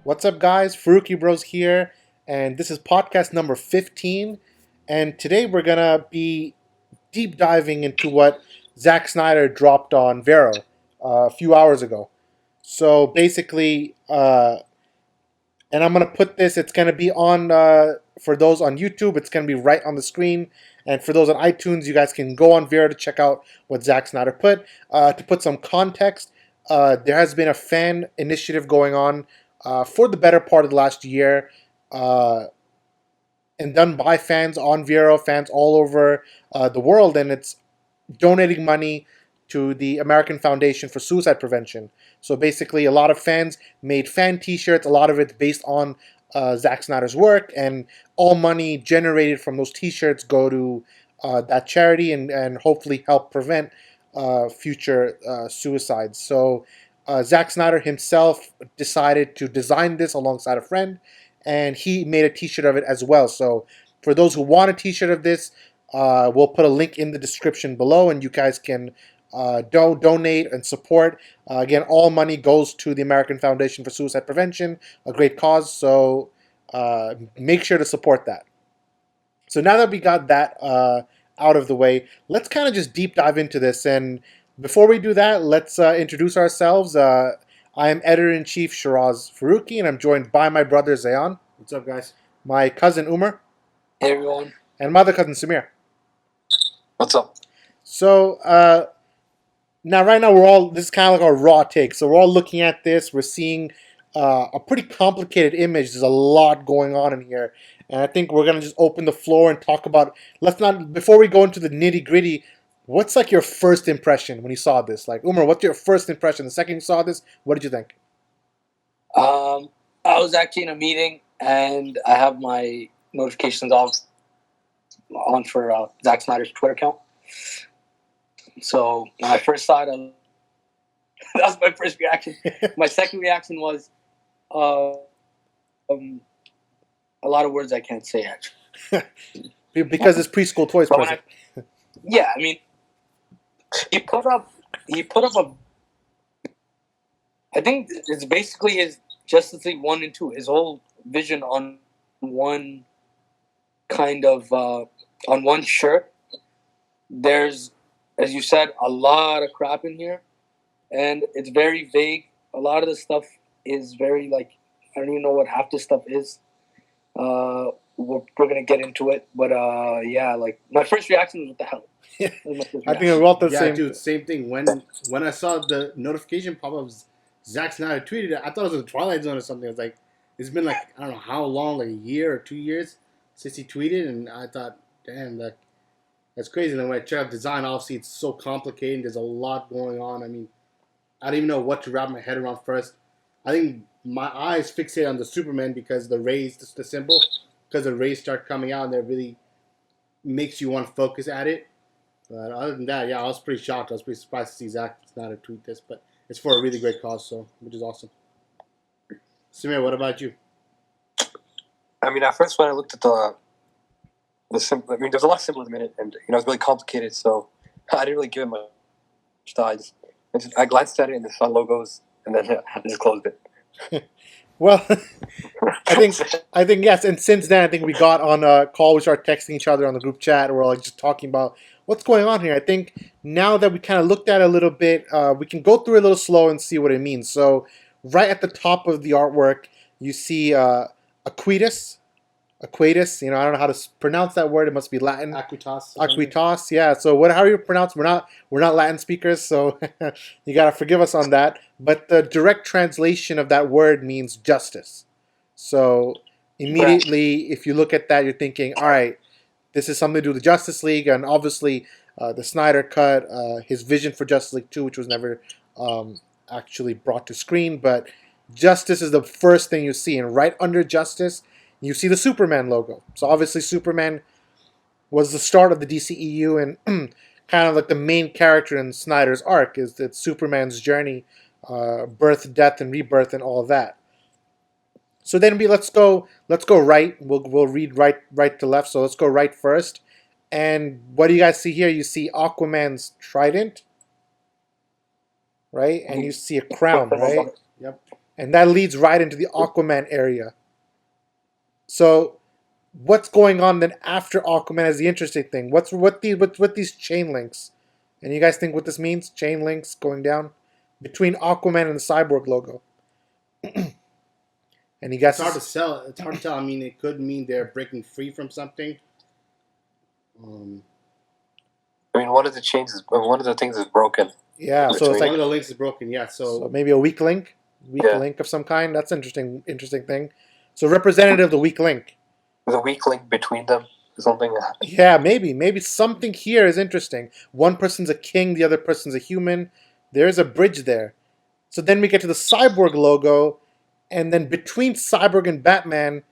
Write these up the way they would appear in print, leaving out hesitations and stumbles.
What's up, guys? Farooqi Bros here, and this is podcast number 15. And today we're gonna be deep diving into what Zack Snyder dropped on Vero a few hours ago. So basically, and I'm gonna put this. It's gonna be on for those on YouTube. It's gonna be right on the screen, and for those on iTunes, you guys can go on Vero to check out what Zack Snyder put. To put some context, there has been a fan initiative going on for the better part of the last year, and done by fans on Vero, fans all over the world, and it's donating money to the American Foundation for Suicide Prevention. So basically, a lot of fans made fan T-shirts. A lot of it based on Zack Snyder's work, and all money generated from those T-shirts go to that charity and hopefully help prevent future suicides. So Zack Snyder himself decided to design this alongside a friend, and he made a T-shirt of it as well. So for those who want a T-shirt of this, we'll put a link in the description below, and you guys can donate and support. Again, all money goes to the American Foundation for Suicide Prevention, a great cause. So make sure to support that. So now that we got that out of the way, let's kind of just deep dive into this. And before we do that, let's introduce ourselves. I am Editor-in-Chief Shiraz Farooqi, and I'm joined by my brother Zayan. What's up, guys? My cousin Umar. Hey, everyone. And my other cousin Samir. What's up? So now, right now, this is kind of like our raw take. So we're all looking at this. We're seeing a pretty complicated image. There's a lot going on in here. And I think we're going to just open the floor and talk about, before we go into the nitty gritty, what's like your first impression when you saw this? Like, Umar, what's your first impression? The second you saw this, what did you think? I was actually in a meeting, and I have my notifications on for Zack Snyder's Twitter account. So when I first saw it, that was my first reaction. My second reaction was a lot of words I can't say, actually. Because it's preschool toys present. Yeah, I mean, he put up I think it's basically his Justice League 1 and 2, his whole vision on one kind of, on one shirt. There's, as you said, a lot of crap in here, and it's very vague. A lot of the stuff is very, like, I don't even know what half the stuff is. We're going to get into it, but yeah, like, my first reaction was, what the hell? I think we're all the same. Dude, same thing. When I saw the notification pop up, Zack Snyder tweeted it. I thought it was a Twilight Zone or something. It was like, it's been like, I don't know how long, like a year or 2 years since he tweeted, and I thought, damn, that's crazy. And then when I check out design, obviously it's so complicated. There's a lot going on. I mean, I don't even know what to wrap my head around first. I think my eyes fixate on the Superman because the rays, the symbol, because the rays start coming out, and that really makes you want to focus at it. But other than that, yeah, I was pretty shocked. I was pretty surprised to see Zack Snyder tweet this, but it's for a really great cause, so which is awesome. Samir, what about you? I mean, at first when I looked at the symbol, I mean, there's a lot of symbolism in it, and it's really complicated. So I didn't really give it much thought. I glanced at it and saw logos, and then I just closed it. Well, I think yes, and since then I think we got on a call. We started texting each other on the group chat. We're like just talking about what's going on here. I think now that we kind of looked at it a little bit, we can go through it a little slow and see what it means. So, right at the top of the artwork, you see Aquitas. I don't know how to pronounce that word. It must be Latin. Aquitas. Yeah. So how do you pronounce? We're not Latin speakers, so you gotta forgive us on that. But the direct translation of that word means justice. So immediately, if you look at that, you're thinking, all right, this is something to do with the Justice League, and obviously the Snyder Cut, his vision for Justice League 2, which was never actually brought to screen, but justice is the first thing you see, and right under justice, you see the Superman logo. So obviously Superman was the start of the DCEU, and kind of like the main character in Snyder's arc is that Superman's journey, birth, death, and rebirth, and all of that. So then let's go right. We'll read right to left. So let's go right first. And what do you guys see here? You see Aquaman's trident, right? And you see a crown, right? Yep. and that leads right into the Aquaman area. So, what's going on then after Aquaman is the interesting thing. What's what these chain links? And you guys think what this means? Chain links going down between Aquaman and the Cyborg logo. And you guys, It's hard to sell. It's hard to tell. I mean, it could mean they're breaking free from something. I mean, one of the chains is one of the things is broken. yeah. So it's one of like the links is broken. Yeah. so So maybe a weak link of some kind. That's interesting thing. So representative of the weak link. There's a weak link between them or something. Yeah, maybe something here is interesting. One person's a king, the other person's a human. There's a bridge there. So then we get to the Cyborg logo, and then between Cyborg and Batman,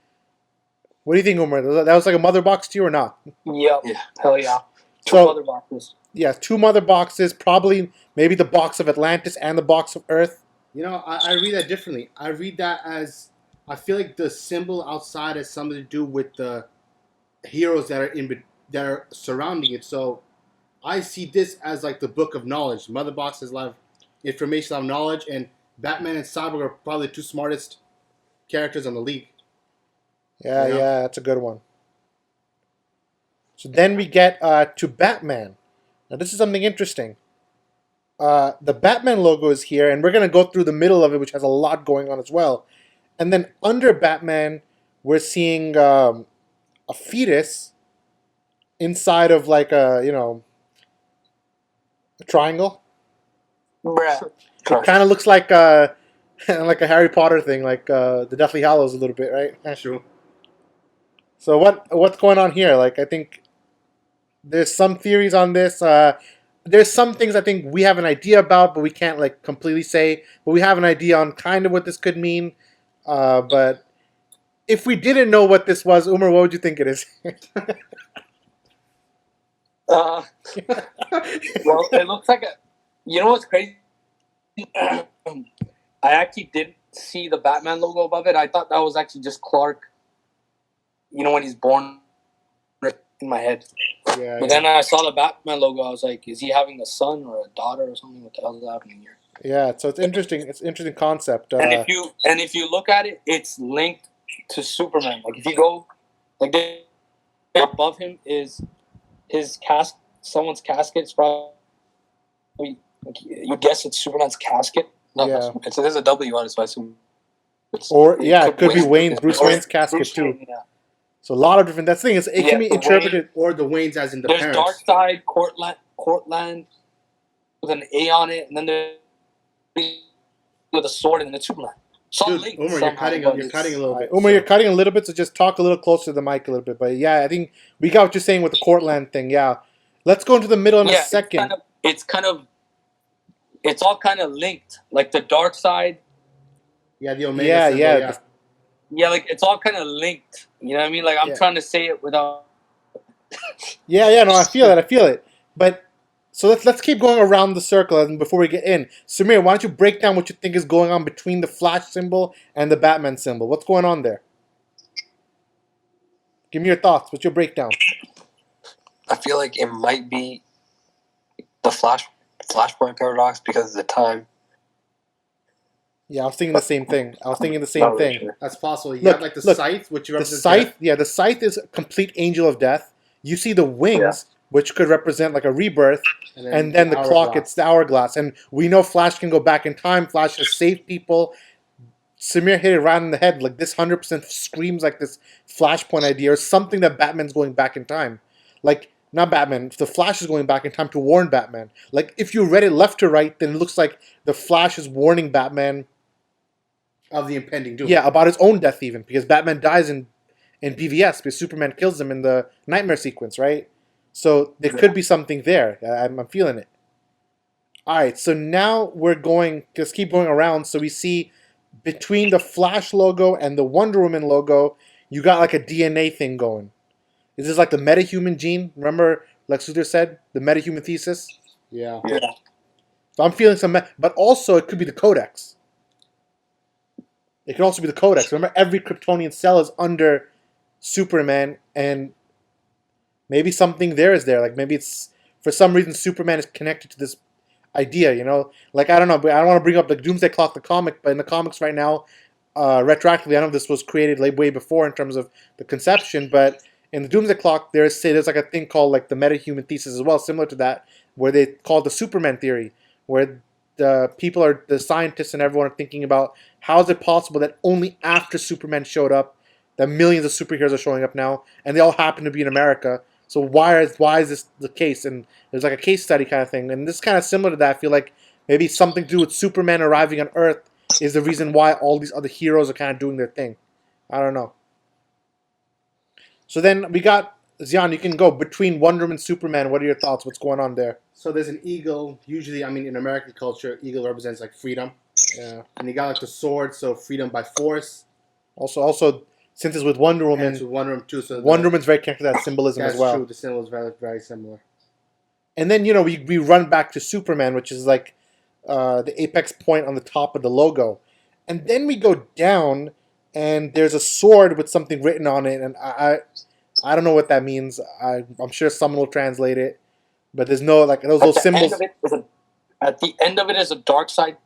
what do you think, Umar? That was like a mother box to you or not? Yep. Yeah. Hell yeah. Two So- other boxes. Yeah, two mother boxes, probably maybe the box of Atlantis and the box of Earth. I read that differently. I read that as I feel like the symbol outside has something to do with the heroes that are surrounding it. So I see this as like the book of knowledge. Mother box has a lot of information, a lot of knowledge, and Batman and Cyborg are probably the two smartest characters on the league. Yeah, Yeah. yeah, that's a good one. So then we get to Batman. Now this is something interesting. The Batman logo is here, and we're going to go through the middle of it, which has a lot going on as well. And then under Batman, we're seeing a fetus inside of like a triangle. Bruh. It kind of looks like like a Harry Potter thing, like the Deathly Hallows a little bit, right? True. So what's going on here? Like I think there's some theories on this. There's some things I think we have an idea about, but we can't like completely say. But we have an idea on kind of what this could mean. But if we didn't know what this was, Umar, what would you think it is? Well, it looks like a. You know what's crazy? I actually didn't see the Batman logo above it. I thought that was actually just Clark. You know when he's born. In my head. Yeah. But then I saw the Batman logo. I was like, is he having a son or a daughter or something? What the hell is happening here? Yeah. So it's interesting. It's an interesting concept. And if you look at it, it's linked to Superman. Like if you go, like above him is his someone's casket. It's probably like, you guess it's Superman's casket. Yeah. So there's a W on it, so I assume. It could be Wayne's, Bruce or Wayne's casket Bruce too. Wayne, yeah. So a lot of different. That's the thing is it can be the interpreted. Or the Waynes as in the There's parents. Darkseid, Cortland with an A on it, and then there's with a sword, and then it's Superman. So Dude, linked Umar, you're somehow, cutting but a it's- little bit. Umar, you're cutting a little bit, so just talk a little closer to the mic a little bit. But yeah, I think we got what you're saying with the Cortland thing. Yeah, let's go into the middle in a second. It's all kind of linked, like the dark side. Yeah, the Omega Yeah, symbol, yeah. yeah. Yeah, like it's all kind of linked. You know what I mean? Like I'm Yeah. trying to say it without. Yeah, no, I feel it. But so let's keep going around the circle and before we get in. Samir, why don't you break down what you think is going on between the Flash symbol and the Batman symbol? What's going on there? Give me your thoughts. What's your breakdown? I feel like it might be the Flashpoint paradox because of the time. Yeah, I was thinking the same thing. Not really sure. That's possible. You Look, have like the look, scythe, which The represents scythe, yeah, the scythe is a complete angel of death. You see the wings, which could represent like a rebirth, death, and then the clock, hourglass. it's the hourglass. And we know Flash can go back in time. Flash has saved people. Samir hit it right in the head. Like this 100% screams like this Flashpoint idea or something that Batman's going back in time. Like, not Batman, the Flash is going back in time to warn Batman. Like, if you read it left to right, then it looks like the Flash is warning Batman, of the impending doom. yeah, about his own death even, because Batman dies in BVS because Superman kills him in the nightmare sequence, right? So there could be something there. I'm feeling it. All right, so now we're going, just keep going around. So we see between the Flash logo and the Wonder Woman logo, you got like a DNA thing going. Is this like the metahuman gene? Remember Lex Luthor said? The metahuman thesis? Yeah. So I'm feeling some, but also it could be the Codex. It could also be the Codex. Remember, every Kryptonian cell is under Superman, and maybe something there is there. Like maybe it's for some reason Superman is connected to this idea, you know? Like, I don't know, but I don't want to bring up the Doomsday Clock, the comic, but in the comics right now, retroactively, I know this was created like way before in terms of the conception, but in the Doomsday Clock, there's like a thing called like the metahuman thesis as well, similar to that, where they call the Superman theory, where the scientists and everyone are thinking about how is it possible that only after Superman showed up, that millions of superheroes are showing up now, and they all happen to be in America. So why is this the case? And there's like a case study kind of thing, and this is kind of similar to that. I feel like maybe something to do with Superman arriving on Earth is the reason why all these other heroes are kind of doing their thing. I don't know. So then we got Zion. You can go between Wonder Woman and Superman. What are your thoughts? What's going on there? So there's an eagle. Usually, I mean, in American culture, eagle represents like freedom. Yeah. And you got like the sword, so freedom by force. Also, since it's with Wonder And it's Woman, with Wonder Woman too. So Wonder Woman's very connected to that symbolism that's as well. true. The symbol is very, very similar. And then, you know, we run back to Superman, which is like the apex point on the top of the logo. And then we go down, and there's a sword with something written on it, and I don't know what that means. I'm sure someone will translate it, but there's no like those symbols. At the end of it is a dark side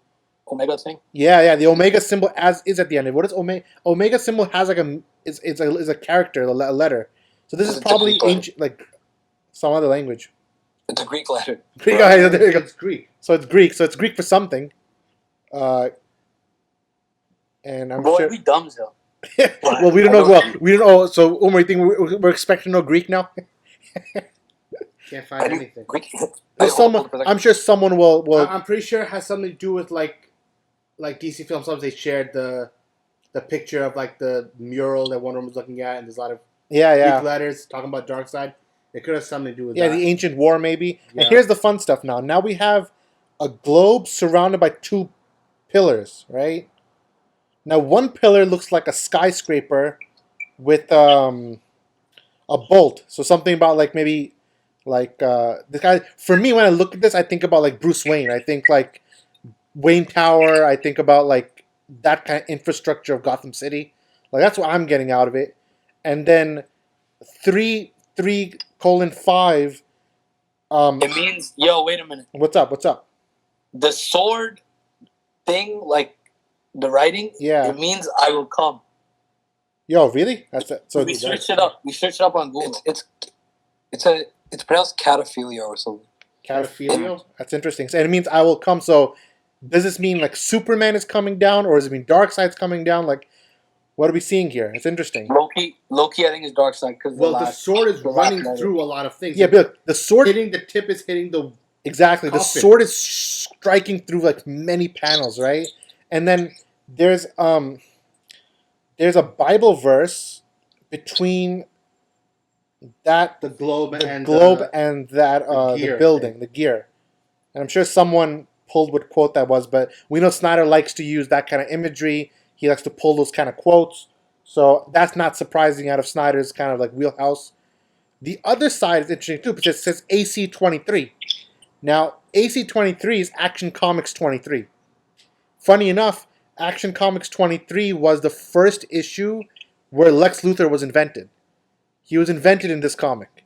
Omega thing. Yeah. The Omega symbol is at the end. What is Omega? Omega symbol has like is a character, a letter. So this is probably ancient, like some other language. It's a Greek letter. Greek. There you go. It's Greek. So it's Greek. So it's Greek for something. And I'm Boy, sure. we dumb though. Well, we don't know. Well, we don't know. So, Umar, you think we're expecting to know Greek now? Can't find anything. Greek. I'm sure someone will. I'm pretty sure it has something to do with like DC Film Subs. They shared the picture of like the mural that Wonder Woman was looking at, and there's a lot of Greek letters talking about Darkseid. It could have something to do with that. The ancient war maybe. Yeah. And here's the fun stuff now. Now we have a globe surrounded by two pillars, right? Now one pillar looks like a skyscraper with a bolt. So something about like maybe like this guy. For me, when I look at this, I think about like Bruce Wayne. I think like Wayne Tower. I think about like that kind of infrastructure of Gotham City. Like that's what I'm getting out of it. And then 3:5. It means, yo, wait a minute. What's up? The sword thing, like the writing, it means I will come. Yo, really? That's it. So we searched it up. We searched it up on Google. It's pronounced cataphilia or something. Cataphilia? That's interesting. So, and it means I will come. So does this mean like Superman is coming down, or does it mean Darkseid's coming down? Like, what are we seeing here? It's interesting. Loki, I think is Darkseid because the sword is running through a lot of things. Yeah, but look, the sword the tip is hitting the exactly. coffin. The sword is striking through like many panels, right? And then there's a Bible verse between that the globe and that the building, the gear. And I'm sure someone pulled what quote that was, but we know Snyder likes to use that kind of imagery. He likes to pull those kind of quotes. So that's not surprising out of Snyder's kind of like wheelhouse. The other side is interesting too, because it says AC23. Now, AC23 is Action Comics 23. Funny enough, Action Comics 23 was the first issue where Lex Luthor was invented. He was invented in this comic.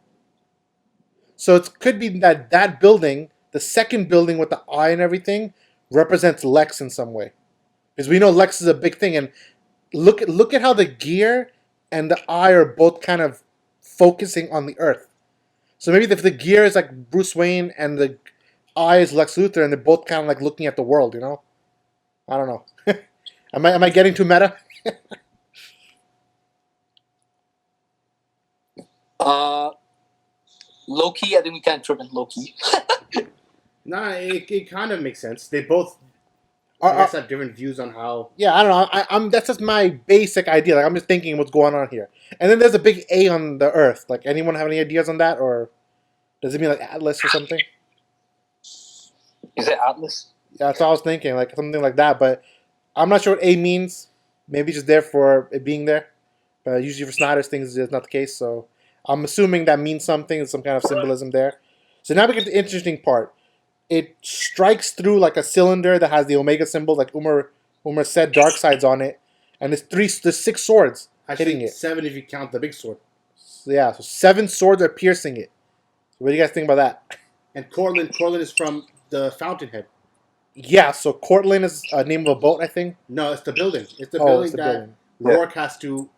So it could be that building, the second building with the eye and everything, represents Lex in some way. Because we know Lex is a big thing, and look at how the gear and the eye are both kind of focusing on the Earth. So maybe if the gear is like Bruce Wayne and the eye is Lex Luthor, and they're both kind of like looking at the world, you know? I don't know. Am I getting too meta? Loki, I think we can't trip in Loki. Nah, it kind of makes sense. They both have different views on how. Yeah, I don't know. I'm that's just my basic idea. Like I'm just thinking what's going on here. And then there's a big A on the Earth. Like anyone have any ideas on that, or does it mean like Atlas or something? Is it Atlas? Yeah, that's what I was thinking, like something like that. But I'm not sure what A means. Maybe just there for it being there. But usually for Snyder's things, it's not the case. So I'm assuming that means something. There's some kind of symbolism there. So now we get to the interesting part. It strikes through like a cylinder that has the Omega symbol, like Umar said, Darkseid's on it, and there's 6 swords hitting it. 7 if you count the big sword. So, yeah, so 7 swords are piercing it. So what do you guys think about that? And Cortland is from the fountainhead. Yeah, so Cortland is a name of a boat, I think. No, it's the building. It's the Oh, building it's the that building. Rourke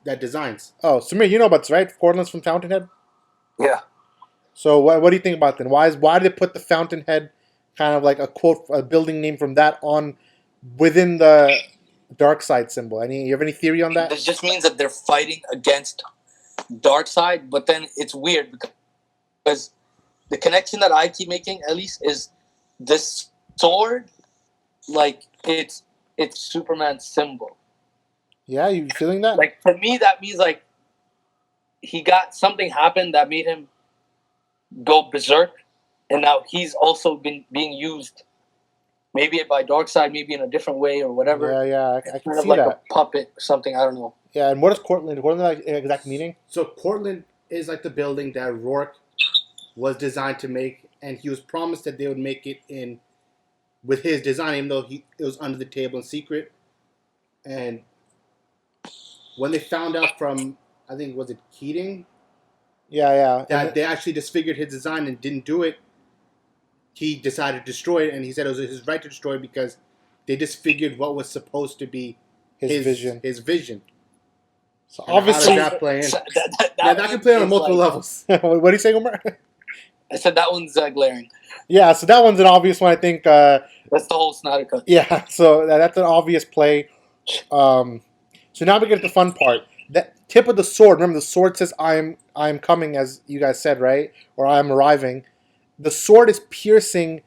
that designs. Oh, Samir, you know about this, right? Cortland's from Fountainhead. Yeah. So what do you think about that? Why did they put the Fountainhead, kind of like a building name from that on within the dark side symbol? You have any theory on that? This just means that they're fighting against dark side, but then it's weird because the connection that I keep making, at least, is this sword, like it's Superman's symbol. Yeah, you feeling that? Like for me, that means like he got something happened that made him go berserk, and now he's also been being used, maybe by Darkseid, maybe in a different way or whatever. Yeah, I can Kind of see like that. a puppet or something. I don't know. Yeah, and what is Cortland? Cortland like exact meaning? So Cortland is like the building that Rourke was designed to make, and he was promised that they would make it in with his design, even though it was under the table in secret. And when they found out from, I think, was it Keating, Yeah. that they actually disfigured his design and didn't do it, he decided to destroy it, and he said it was his right to destroy it because they disfigured what was supposed to be his vision. His vision. So And obviously, how does that play in? That That can play on is multiple like- levels. what do you say, Omar? I said that one's glaring. Yeah, so that one's an obvious one. I think. That's the whole Snyder Cut. Yeah, so that's an obvious play. So now we get to the fun part. The tip of the sword. Remember, the sword says "I'm coming," as you guys said, right? Or "I'm arriving." The sword is piercing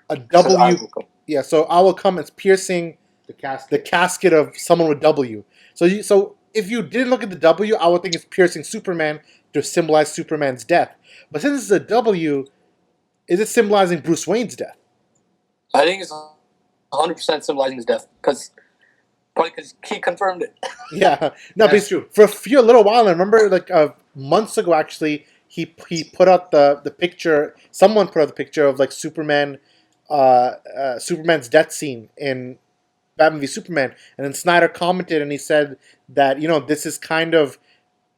a W. Yeah, so I will come. It's piercing the casket of someone with W. So if you didn't look at the W, I would think it's piercing Superman to symbolize Superman's death. But since it's a W, is it symbolizing Bruce Wayne's death? I think it's 100% symbolizing his death because he confirmed it. Yeah, no, That's but true. For a little while, I remember like months ago, actually, he put out the picture. Someone put out the picture of like Superman's death scene in Batman v Superman, and then Snyder commented and he said that this is kind of,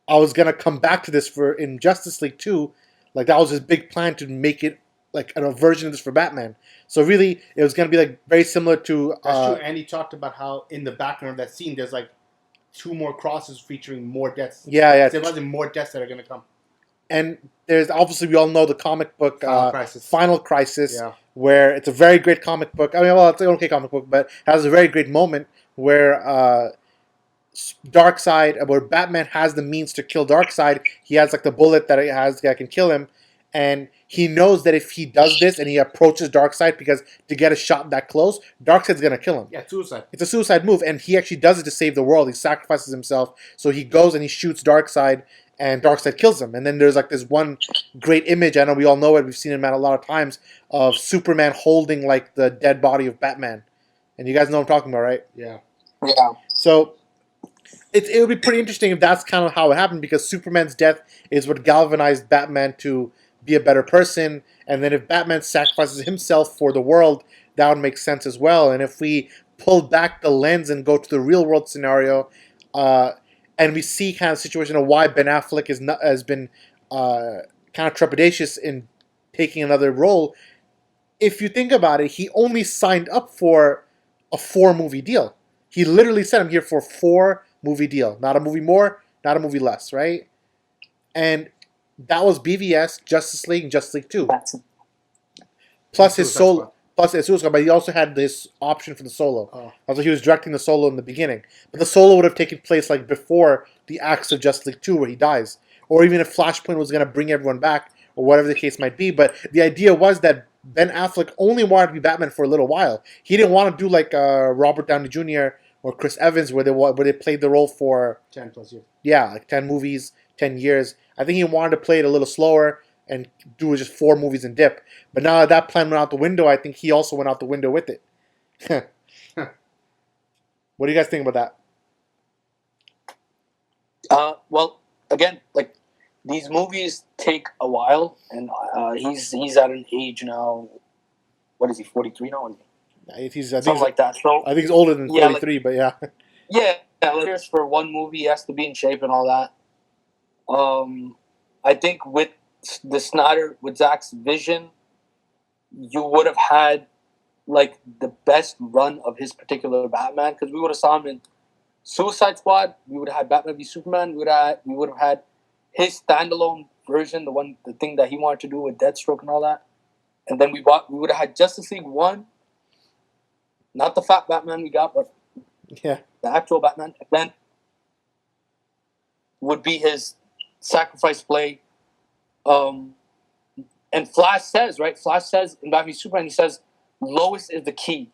I was gonna come back to this for in Justice League 2, like that was his big plan to make it like a version of this for Batman. So really, it was gonna be like very similar to. That's true. And he talked about how in the background of that scene, there's like 2 more crosses featuring more deaths. Yeah. So it wasn't more deaths that are going to come. And there's obviously, we all know the comic book Final Crisis, Yeah. where it's a very great comic book. I mean, well, it's an okay comic book, but has a very great moment where Darkseid, where Batman has the means to kill Darkseid. He has like the bullet that can kill him, and he knows that if he does this and he approaches Darkseid, because to get a shot that close, Darkseid's gonna kill him. Yeah, suicide. It's a suicide move, and he actually does it to save the world. He sacrifices himself, so he goes and he shoots Darkseid, and Darkseid kills him. And then there's like this one great image, I know we all know it, we've seen it a lot of times, of Superman holding like the dead body of Batman. And you guys know what I'm talking about, right? Yeah. Yeah. So it would be pretty interesting if that's kind of how it happened, because Superman's death is what galvanized Batman to be a better person. And then if Batman sacrifices himself for the world, that would make sense as well. And if we pull back the lens and go to the real world scenario, and we see kind of situation of why Ben Affleck has been kind of trepidatious in taking another role. If you think about it, he only signed up for a 4-movie deal. He literally said, "I'm here for a 4-movie deal, not a movie more, not a movie less," right? And that was BVS, Justice League, and Justice League 2. Plus his solo. Plus his Suicide Squad, but he also had this option for the solo. Oh. Also, he was directing the solo in the beginning. But the solo would have taken place like before the acts of Justice League 2 where he dies. Or even if Flashpoint was going to bring everyone back, or whatever the case might be. But the idea was that Ben Affleck only wanted to be Batman for a little while. He didn't want to do like Robert Downey Jr. or Chris Evans where they played the role for 10 plus years. Yeah, like 10 movies, 10 years. I think he wanted to play it a little slower and do just 4 movies and dip. But now that plan went out the window, I think he also went out the window with it. What do you guys think about that? Well, again, like these movies take a while, and he's at an age now. What is he? 43 now? Something like that. So I think he's older than 43, but yeah. Yeah, just for one movie, he has to be in shape and all that. I think with the Snyder, with Zack's vision, you would have had like the best run of his particular Batman, because we would have saw him in Suicide Squad. We would have had Batman v Superman. We would have had his standalone version, the thing that he wanted to do with Deathstroke and all that. And then we would have had Justice League 1, not the fat Batman we got, but Yeah. the actual Batman. And then would be his sacrifice play. And Flash says in Batman v Superman, he says, Lois is the key.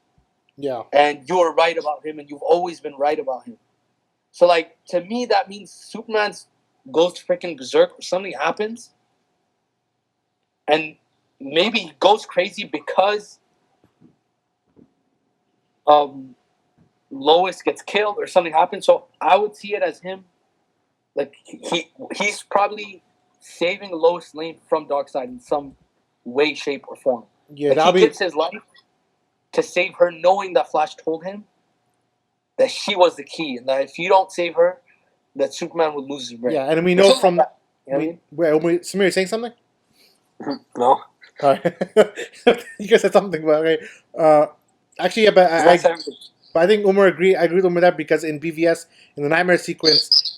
Yeah. And you are right about him, and you've always been right about him. So, like, to me, that means Superman goes to freaking berserk or something happens. And maybe he goes crazy because Lois gets killed or something happens. So I would see it as him, like, he's probably saving Lois Lane from Darkseid in some way, shape, or form. Yeah, Like, he gives his life to save her, knowing that Flash told him that she was the key, and that if you don't save her, that Superman would lose his brain. Yeah, and we know from that, you know what I mean? wait, Samir, you saying something? No. All right. You guys said something, but okay. Actually, yeah, but I think Umar agree. I agree with Umar with that because in BVS, in the nightmare sequence,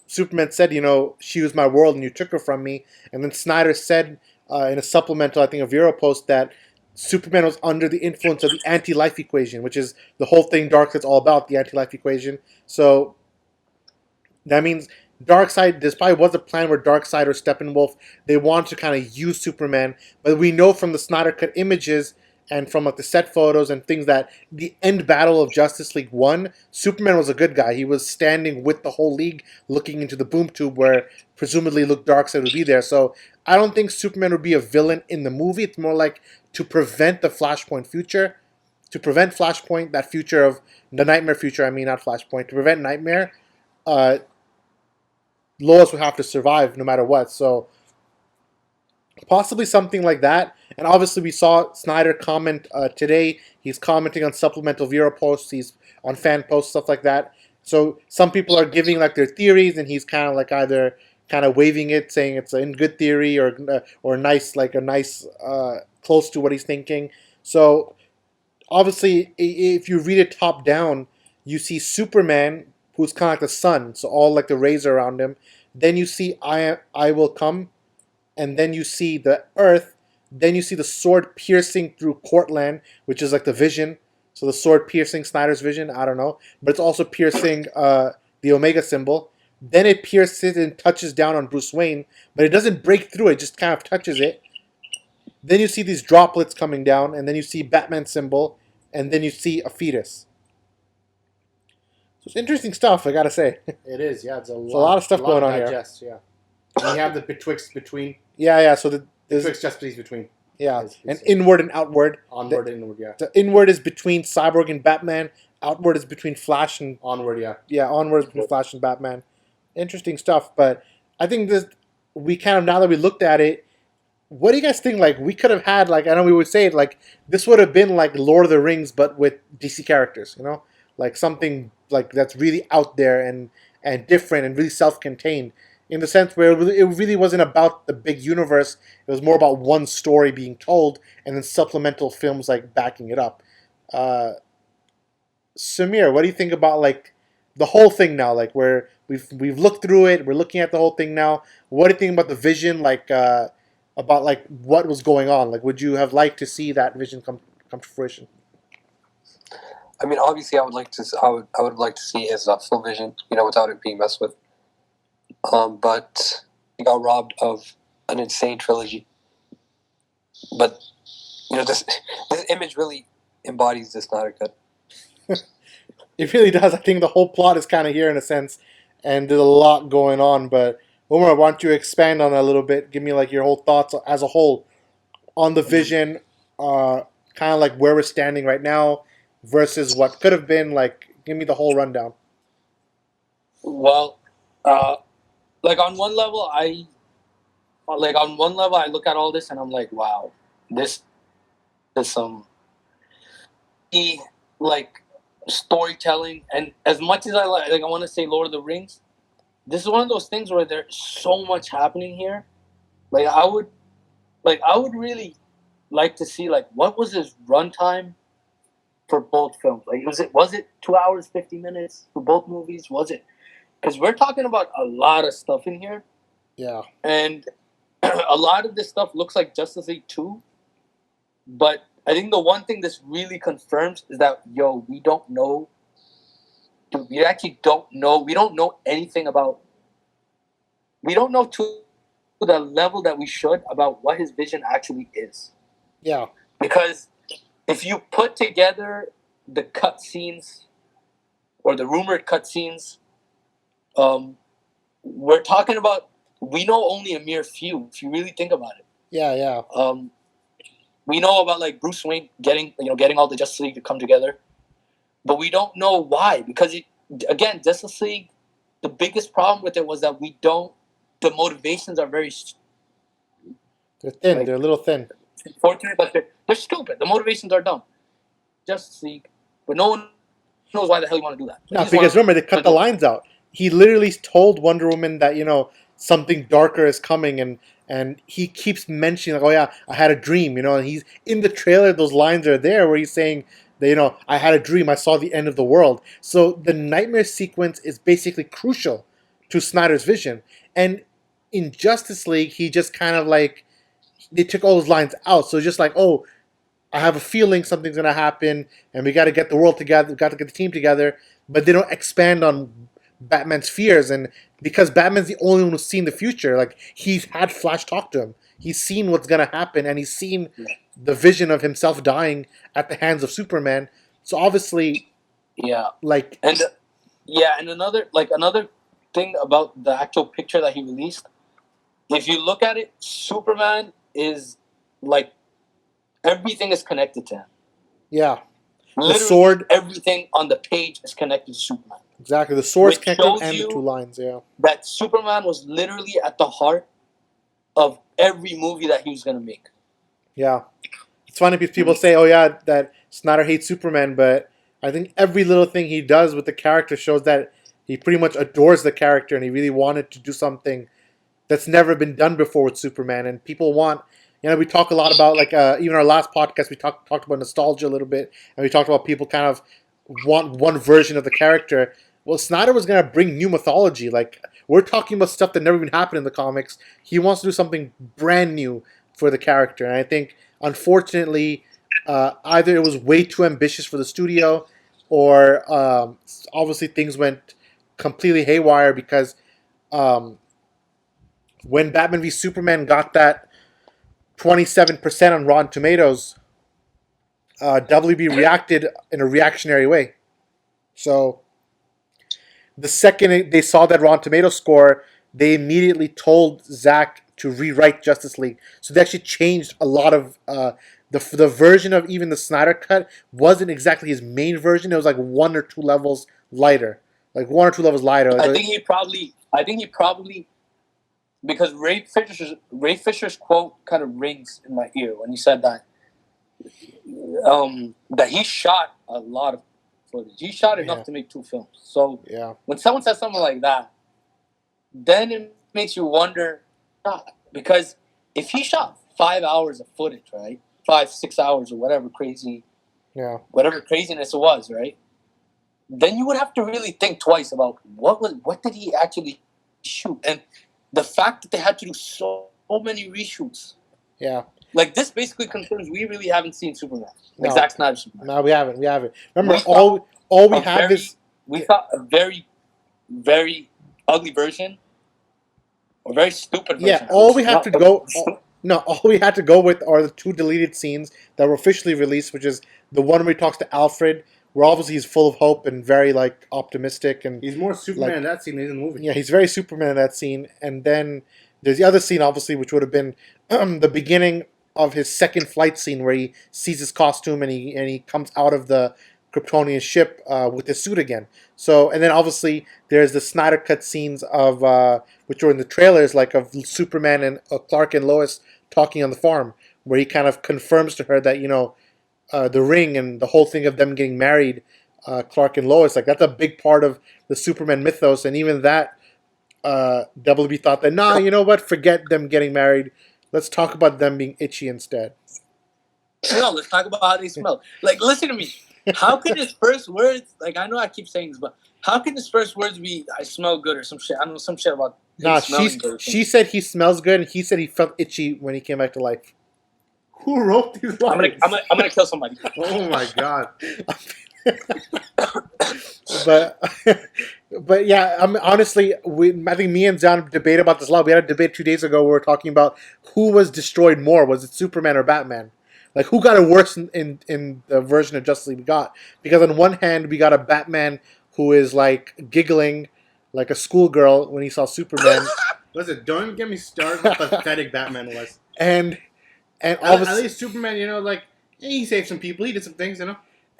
Superman said, you know, she was my world and you took her from me. And then Snyder said in a supplemental, I think, a Vero post that Superman was under the influence of the anti-life equation, which is the whole thing Darkseid's all about, the anti-life equation. So that means Darkseid, this probably was a plan where Darkseid or Steppenwolf, they wanted to kind of use Superman, but we know from the Snyder Cut images and from like the set photos and things that the end battle of Justice League 1, Superman was a good guy. He was standing with the whole league looking into the boom tube where presumably Darkseid would be there. So I don't think Superman would be a villain in the movie. It's more like to prevent the Flashpoint future, to prevent Flashpoint, that future of the Nightmare future, I mean, not Flashpoint, to prevent Nightmare, Lois would have to survive no matter what. So possibly something like that. And obviously we saw Snyder comment today. He's commenting on supplemental Vero posts. He's on fan posts, stuff like that. So some people are giving like their theories, and he's kind of like either kind of waving it, saying it's a good theory or nice, like a nice close to what he's thinking. So obviously, if you read it top down, you see Superman, who's kind of like the sun, so all like the rays are around him. Then you see I will come, and then you see the Earth. Then you see the sword piercing through Cortland, which is like the vision. So the sword piercing Snyder's vision, I don't know. But it's also piercing the Omega symbol. Then it pierces and touches down on Bruce Wayne, but it doesn't break through it, just kind of touches it. Then you see these droplets coming down, and then you see Batman symbol, and then you see a fetus. So it's interesting stuff, I gotta say. It is, yeah. It's a a lot of stuff going on here. Yeah. And you have the between. Yeah. So there's Betwixt just between. yeah, It's and inward and outward. Onward and inward, yeah. The inward is between Cyborg and Batman. Outward is between Flash and Onward, yeah. onward is between Flash and Batman. Interesting stuff, but I think we kind of, now that we looked at it, what do you guys think? Like, we could have had, like, I know we would say it, like, this would have been like Lord of the Rings, but with DC characters, you know, like something like that's really out there and different and really self-contained, in the sense where it really wasn't about the big universe. It was more about one story being told and then supplemental films like backing it up. Samir, what do you think about like the whole thing now? Like, where we've looked through it, we're looking at the whole thing now. What do you think about the vision? Like, about like what was going on? Like, would you have liked to see that vision come to fruition? I mean, obviously, I would like to see his full vision, without it being messed with. But he got robbed of an insane trilogy. But this image really embodies the Snyder Cut. It really does. I think the whole plot is kind of here in a sense, and there's a lot going on. But Omar, why don't you expand on that a little bit? Give me like your whole thoughts as a whole on the vision, kind of like where we're standing right now versus what could have been. Like, give me the whole rundown. Well, like on one level, I look at all this and I'm like, wow, this is some like storytelling. And as much as I want to say Lord of the Rings, this is one of those things where there's so much happening here. Like I would really like to see like what was his runtime for both films. Like, was it 2 hours 50 minutes for both movies? Was it? Because we're talking about a lot of stuff in here, Yeah. and a lot of this stuff looks like Justice League 2. But I think the one thing this really confirms is that we don't know. Dude, we actually don't know. We don't know anything about. We don't know to the level that we should about what his vision actually is. Yeah. Because if you put together the cutscenes or the rumored cutscenes, we're talking about, we know only a mere few. If you really think about it, Yeah. we know about like Bruce Wayne getting all the Justice League to come together, but we don't know why. Because again, Justice League, the biggest problem with it was that we don't. The motivations are very. They're thin. They're a little thin. Fortunate, but they're stupid. The motivations are dumb. Justice League, but no one knows why the hell you want to do that. No, because remember, they cut the lines out. He literally told Wonder Woman that, something darker is coming, and he keeps mentioning, like, oh yeah, I had a dream, and he's in the trailer, those lines are there where he's saying that, I had a dream, I saw the end of the world. So the nightmare sequence is basically crucial to Snyder's vision. And in Justice League, he just kind of like, they took all those lines out. So just like, oh, I have a feeling something's going to happen, and we got to get the world together, we got to get the team together, but they don't expand on Batman's fears. And because Batman's the only one who's seen the future, like, he's had Flash talk to him. He's seen what's going to happen, and he's seen the vision of himself dying at the hands of Superman. So obviously, like... And another thing about the actual picture that he released, if you look at it, Superman is, like, everything is connected to him. Yeah. Literally, the sword... everything on the page is connected to Superman. Exactly. The sword's connected and the two lines, yeah. That Superman was literally at the heart of every movie that he was going to make. Yeah. It's funny because people say, oh yeah, that Snyder hates Superman, but I think every little thing he does with the character shows that he pretty much adores the character, and he really wanted to do something that's never been done before with Superman. And people want, we talk a lot about, like, even our last podcast, we talked about nostalgia a little bit, and we talked about people kind of want one version of the character. Well, Snyder was going to bring new mythology. Like, we're talking about stuff that never even happened in the comics. He wants to do something brand new for the character. And I think, unfortunately, either it was way too ambitious for the studio, or obviously things went completely haywire because when Batman v Superman got that 27% on Rotten Tomatoes, WB reacted in a reactionary way. So the second they saw that Rotten Tomatoes score, they immediately told Zack to rewrite Justice League. So they actually changed a lot of the version of even the Snyder Cut wasn't exactly his main version. It was like 1 or 2 levels lighter. I think he probably because Ray Fisher's quote kind of rings in my ear when he said that he shot a lot of footage. He shot enough to make 2 films. So when someone says something like that, then it makes you wonder, because if he shot 5 hours of footage, right, 5-6 hours or whatever whatever craziness it was, right, then you would have to really think twice about what did he actually shoot. And the fact that they had to do so many reshoots, like, this basically confirms we really haven't seen Superman, like Zack Snyder's Superman. No, we haven't. Remember, all we have is, we thought a very, very ugly version, or very stupid version. Yeah, all we had to go with are the 2 deleted scenes that were officially released, which is the one where he talks to Alfred, where obviously he's full of hope and very, like, optimistic, and he's more Superman in that scene than in the movie. Yeah, he's very Superman in that scene. And then there's the other scene, obviously, which would have been the beginning of his second flight scene, where he sees his costume and he comes out of the Kryptonian ship with his suit again. So, and then obviously there's the Snyder Cut scenes of which were in the trailers, like of Superman and Clark and Lois talking on the farm, where he kind of confirms to her that the ring and the whole thing of them getting married, Clark and Lois, like, that's a big part of the Superman mythos. And even that, WB thought that, nah, you know what, forget them getting married. Let's talk about them being itchy instead. No, let's talk about how they smell. Like, listen to me. How can his first words, like, I know I keep saying this, but how can his first words be "I smell good" or some shit? I don't know, some shit about him Nah, smelling good. she said he smells good, and he said he felt itchy when he came back to life. Who wrote these lines? I'm gonna kill somebody. Oh my god. But but yeah, I mean, honestly, I think me and John debate about this a lot. We had a debate 2 days ago where we were talking about who was destroyed more. Was it Superman or Batman? Like, who got it worse in the version of Justice League we got? Because on one hand, we got a Batman who is like giggling like a schoolgirl when he saw Superman. Listen, don't even get me started how pathetic Batman was. and At obviously, least Superman, like, he saved some people, he did some things,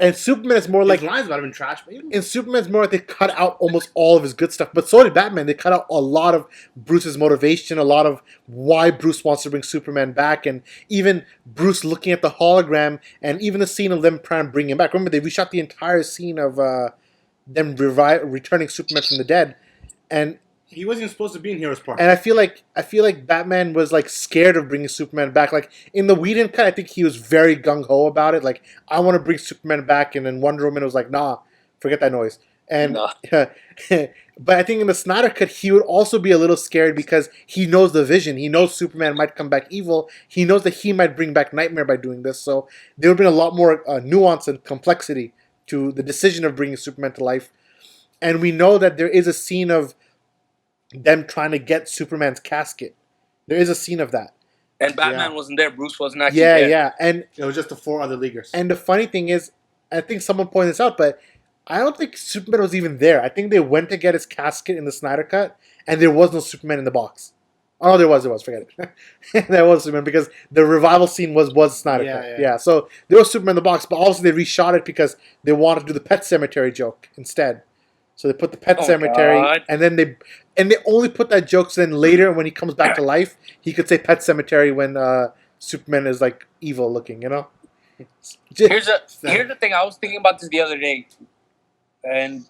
and Superman is more His like lines might have been trash, but in Superman's more like they cut out almost all of his good stuff. But so did Batman. They cut out a lot of Bruce's motivation, a lot of why Bruce wants to bring Superman back, and even Bruce looking at the hologram, and even the scene of them trying to bring him back. Remember, they reshot the entire scene of them returning Superman from the dead, and he wasn't even supposed to be in Heroes Park. I feel like Batman was like scared of bringing Superman back. Like in the Whedon cut, I think he was very gung ho about it. Like, I want to bring Superman back, and then Wonder Woman was like, nah, forget that noise. And Nah. but I think in the Snyder cut, he would also be a little scared because he knows the vision. He knows Superman might come back evil. He knows that he might bring back Nightmare by doing this. So there would have been a lot more nuance and complexity to the decision of bringing Superman to life. And we know that there is a scene of them trying to get Superman's casket. There is a scene of that. And Batman wasn't there. Bruce wasn't actually Yeah, there. yeah. And It was just the 4 other leaguers. the funny thing is, I think someone pointed this out, but I don't think Superman was even there. I think they went to get his casket in the Snyder Cut, and there was no Superman in the box. Oh, no, there was. Forget it. There was Superman because the revival scene was Snyder Cut. Yeah, so there was Superman in the box, but also they reshot it because they wanted to do the Pet Cemetery joke instead. So they put the Pet Cemetery, God. and then they only put that joke so then later when he comes back to life, he could say Pet Cemetery when Superman is like evil looking, Here's the thing. I was thinking about this the other day, and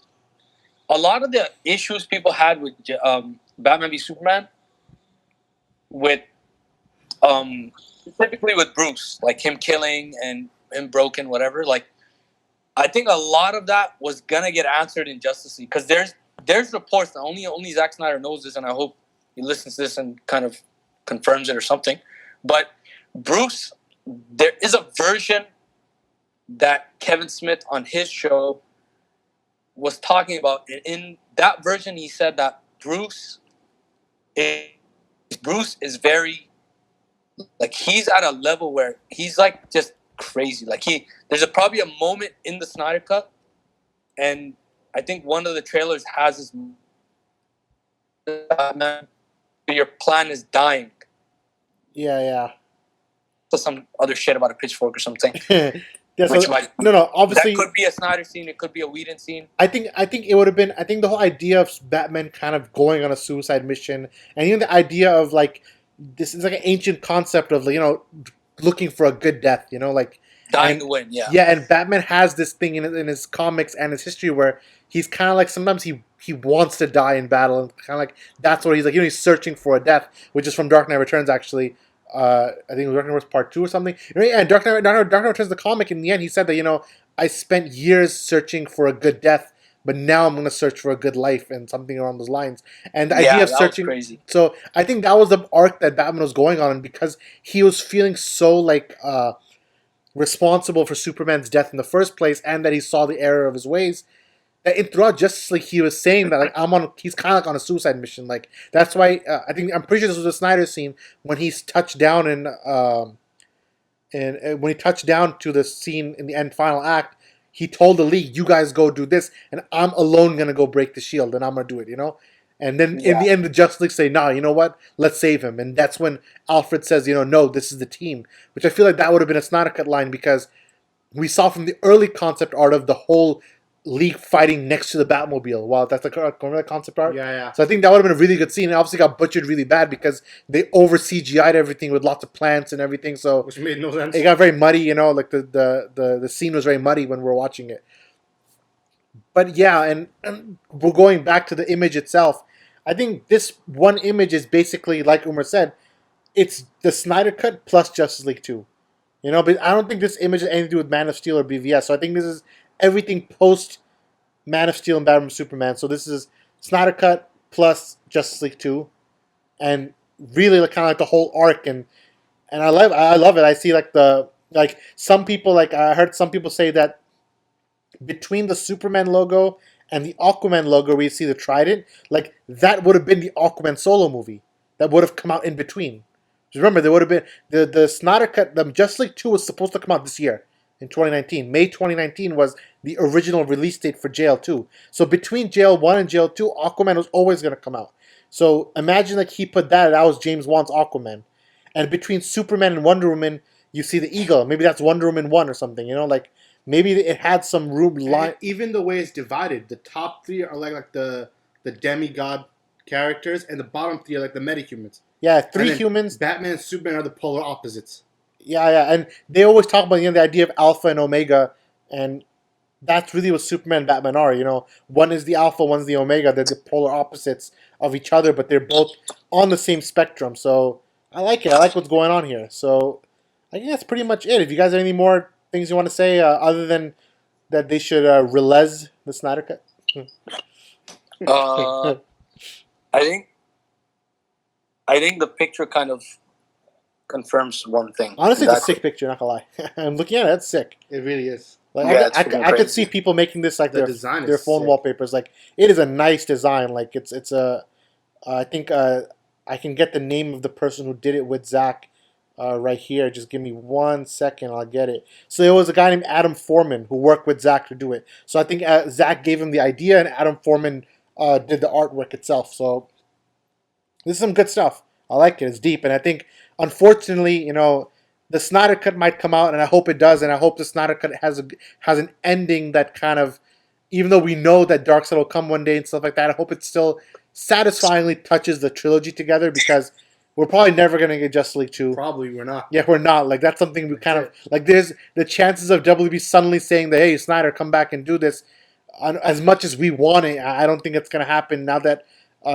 a lot of the issues people had with Batman v Superman, with specifically with Bruce, like him killing and him broken, whatever. Like, I think a lot of that was gonna get answered in Justice League because there's reports that only Zack Snyder knows this, and I hope he listens to this and kind of confirms it or something. But Bruce, there is a version that Kevin Smith on his show was talking about. In that version, he said that Bruce is very, like, he's at a level where he's like just crazy. Like, there's probably a moment in the Snyder Cut, and I think one of the trailers has his your plan is dying. Yeah. So some other shit about a pitchfork or something. Yeah, so, obviously that could be a Snyder scene. It could be a Whedon scene. I think it would have been. I think the whole idea of Batman kind of going on a suicide mission, and even the idea of like this is like an ancient concept of looking for a good death. Like dying to win. Yeah. Yeah, and Batman has this thing in his comics and his history where he's kind of like sometimes he wants to die in battle, and kind of like that's what he's like. He's searching for a death, which is from Dark Knight Returns actually. I think it was Dark Knight Returns Part 2 or something. And Dark Knight Returns the comic, in the end, he said that, I spent years searching for a good death, but now I'm going to search for a good life, and something along those lines. And the idea of searching... was crazy. So I think that was the arc that Batman was going on, and because he was feeling so, responsible for Superman's death in the first place, and that he saw the error of his ways, that throughout Justice League, he was saying that he's kind of like on a suicide mission. Like, that's why I'm pretty sure this was a Snyder scene when he's touched down and when he touched down to the scene in the end final act, he told the League, "You guys go do this, and I'm alone gonna go break the shield, and I'm gonna do it." And then in the end, the Justice League say, "Nah, you know what? Let's save him." And that's when Alfred says, "No, this is the team," which I feel like that would have been a Snyder Cut line because we saw from the early concept art of the whole League fighting next to the Batmobile. Wow, that's remember that concept art? Yeah. So I think that would have been a really good scene. It obviously got butchered really bad because they over CGI'd everything with lots of plants and everything. So which made no sense. It got very muddy, like the scene was very muddy when we were watching it. But yeah, and we're going back to the image itself. I think this one image is basically, like Umar said, it's the Snyder Cut plus Justice League 2. But I don't think this image has anything to do with Man of Steel or BVS. So I think this is everything post Man of Steel and Batman Superman. So this is Snyder Cut plus Justice League 2, and really like, kind of like the whole arc, and I love it. I see like some people, like I heard some people say that between the Superman logo and the Aquaman logo, where you see the trident, like that would have been the Aquaman solo movie that would have come out in between. Just remember, there would have been the Snyder Cut. The Justice League 2 was supposed to come out this year in 2019. May 2019 was the original release date for JL 2. So between JL 1 and JL 2, Aquaman was always going to come out. So imagine like he put that was James Wan's Aquaman. And between Superman and Wonder Woman, you see the eagle. Maybe that's Wonder Woman 1 or something, you know, like maybe it had some room line. Even the way it's divided, the top three are like the demigod characters, and the bottom three are like the metahumans. Yeah, three humans. Batman and Superman are the polar opposites. Yeah, and they always talk about, you know, the idea of Alpha and Omega, and that's really what Superman and Batman are. You know, one is the Alpha, one's the Omega. They're the polar opposites of each other, but they're both on the same spectrum. So I like it. I like what's going on here. So I think that's pretty much it. If you guys have any more things you want to say, other than that they should release the Snyder Cut. I think the picture kind of confirms one thing. Honestly, it's a sick picture, not gonna lie. I'm looking at it, it's sick. It really is. Like Yeah, I could see people making this like The design their is phone sick. wallpapers. Like it is a nice design. Like it's a I think I can get the name of the person who did it with Zach right here. Just give me 1 second, I'll get it. So there was a guy named Adam Foreman who worked with Zach to do it. So I think Zach gave him the idea, and Adam Foreman did the artwork itself. So this is some good stuff. I like it. It's deep, and I think unfortunately, you know, the Snyder Cut might come out, and I hope it does, and I hope the Snyder Cut has an ending that kind of, even though we know that Darkseid will come one day and stuff like that, I hope it still satisfyingly touches the trilogy together, because we're probably never going to get Justice League 2. Probably we're not. Yeah, we're not. Like, that's something we kind of, like, there's the chances of WB suddenly saying that, hey, Snyder, come back and do this, as much as we want it, I don't think it's going to happen now that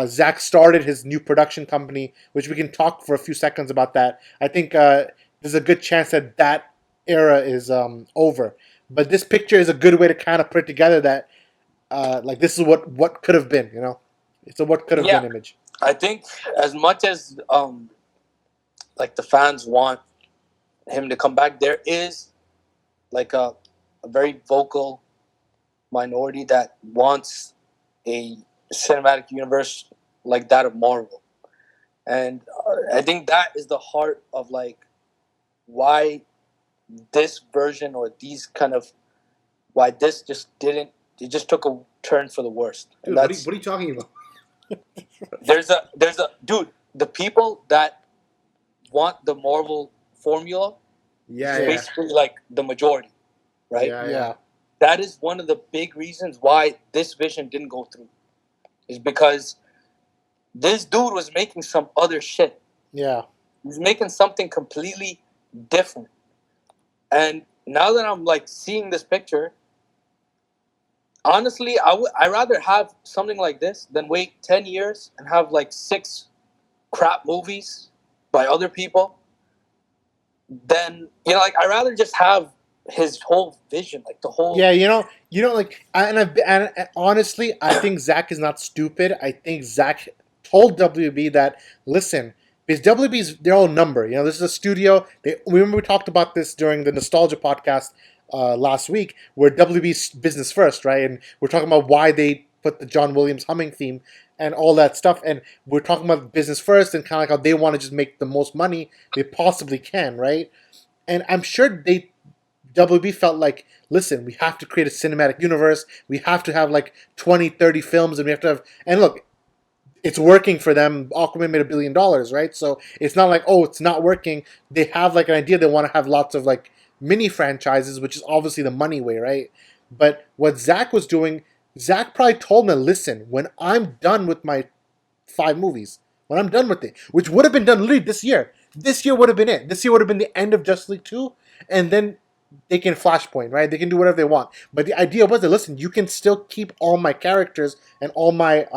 Zach started his new production company, which we can talk for a few seconds about that. I think there's a good chance that that era is over. But this picture is a good way to kind of put it together that, like, this is what could have been, you know? It's a what could have been image. I think as much as like the fans want him to come back, there is like a very vocal minority that wants a cinematic universe like that of Marvel, and I think that is the heart of like why this version or these kind of why this just didn't, it just took a turn for the worst. Dude, what are you talking about? There's a dude, the people that want the Marvel formula Yeah, is basically like the majority, right? Yeah. That is one of the big reasons why this vision didn't go through, is because this dude was making some other shit. Yeah. He's making something completely different. And now that I'm like seeing this picture, honestly, I'd rather have something like this than wait 10 years and have like 6 crap movies by other people. Then, you know, like I'd rather just have his whole vision, like the whole. Yeah, you know, like, and honestly, I think Zach is not stupid. I think Zach told WB that, listen, because WB's their own number. You know, this is a studio. Remember we talked about this during the Nostalgia podcast last week, where WB's business first, right? And we're talking about why they put the John Williams humming theme and all that stuff. And we're talking about business first and kind of like how they want to just make the most money they possibly can, right? And I'm sure WB felt like, listen, we have to create a cinematic universe. We have to have like 20, 30 films, and we have to have, and look, it's working for them. Aquaman made $1 billion, right? So it's not like, oh, it's not working. They have like an idea. They want to have lots of like mini franchises, which is obviously the money way, right? But what Zach was doing, Zach probably told me, listen, when I'm done with my 5 movies, when I'm done with it, which would have been done literally this year would have been it. This year would have been the end of Justice League 2, and then they can Flashpoint, right? They can do whatever they want. But the idea was that, listen, you can still keep all my characters and all my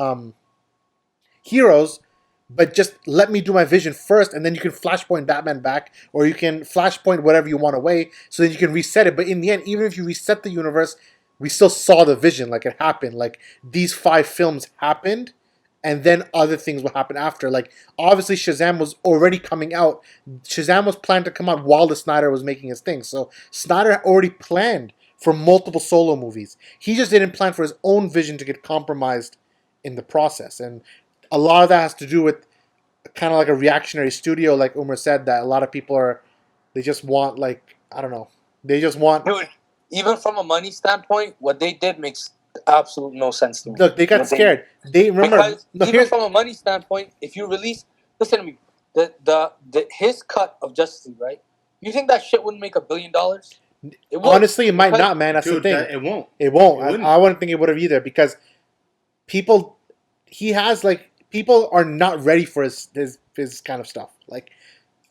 heroes, but just let me do my vision first, and then you can Flashpoint Batman back, or you can Flashpoint whatever you want away, so then you can reset it. But in the end, even if you reset the universe, we still saw the vision, like it happened. Like these 5 films happened, and then other things will happen after. Like obviously Shazam was already coming out. Shazam was planned to come out while the Snyder was making his thing. So Snyder already planned for multiple solo movies. He just didn't plan for his own vision to get compromised in the process. And a lot of that has to do with kind of like a reactionary studio, like Umar said, that a lot of people are, they just want, like, I don't know, they just want. Dude, even from a money standpoint, what they did makes absolute no sense to me. Look, they got What scared. They remember. Because Look, even here, from a money standpoint, if you release, listen to me, the his cut of Justice League, right? You think that shit wouldn't make $1 billion? It won't. honestly, it might Because- not, man. That's the Dude, thing. it won't. It won't. It wouldn't. I wouldn't think it would have either, because people, he has, like, people are not ready for his kind of stuff. Like,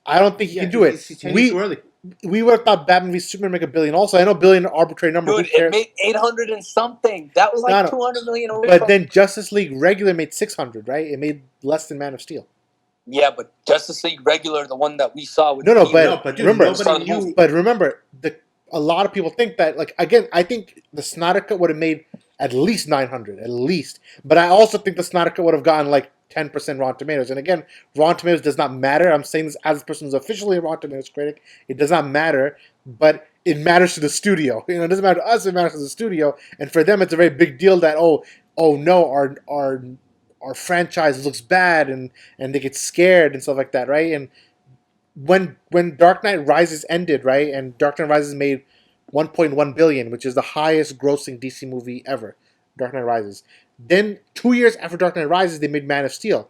I don't think he can do it. He's changing too early. We would have thought Batman v Superman make $1 billion. Also, I know $1 billion arbitrary number. Dude, Who it cares? made 800 and something. That was like No. 200 million away But from. then Justice League regular made 600, right? It made less than Man of Steel. Yeah, but Justice League regular, the one that we saw with No, Peter, but dude, remember, nobody knew. But remember, a lot of people think that, like, again, I think the Snyder Cut would have made at least 900, at least. But I also think the Snyder Cut would have gotten like 10% Rotten Tomatoes. And again, Rotten Tomatoes does not matter. I'm saying this as a person who's officially a Rotten Tomatoes critic. It does not matter, but it matters to the studio. You know, it doesn't matter to us. It matters to the studio. And for them, it's a very big deal that oh no, our franchise looks bad, and they get scared and stuff like that, right? And when Dark Knight Rises ended, right, and Dark Knight Rises made 1.1 billion, which is the highest grossing DC movie ever, Dark Knight Rises. Then 2 years after Dark Knight Rises, they made Man of Steel.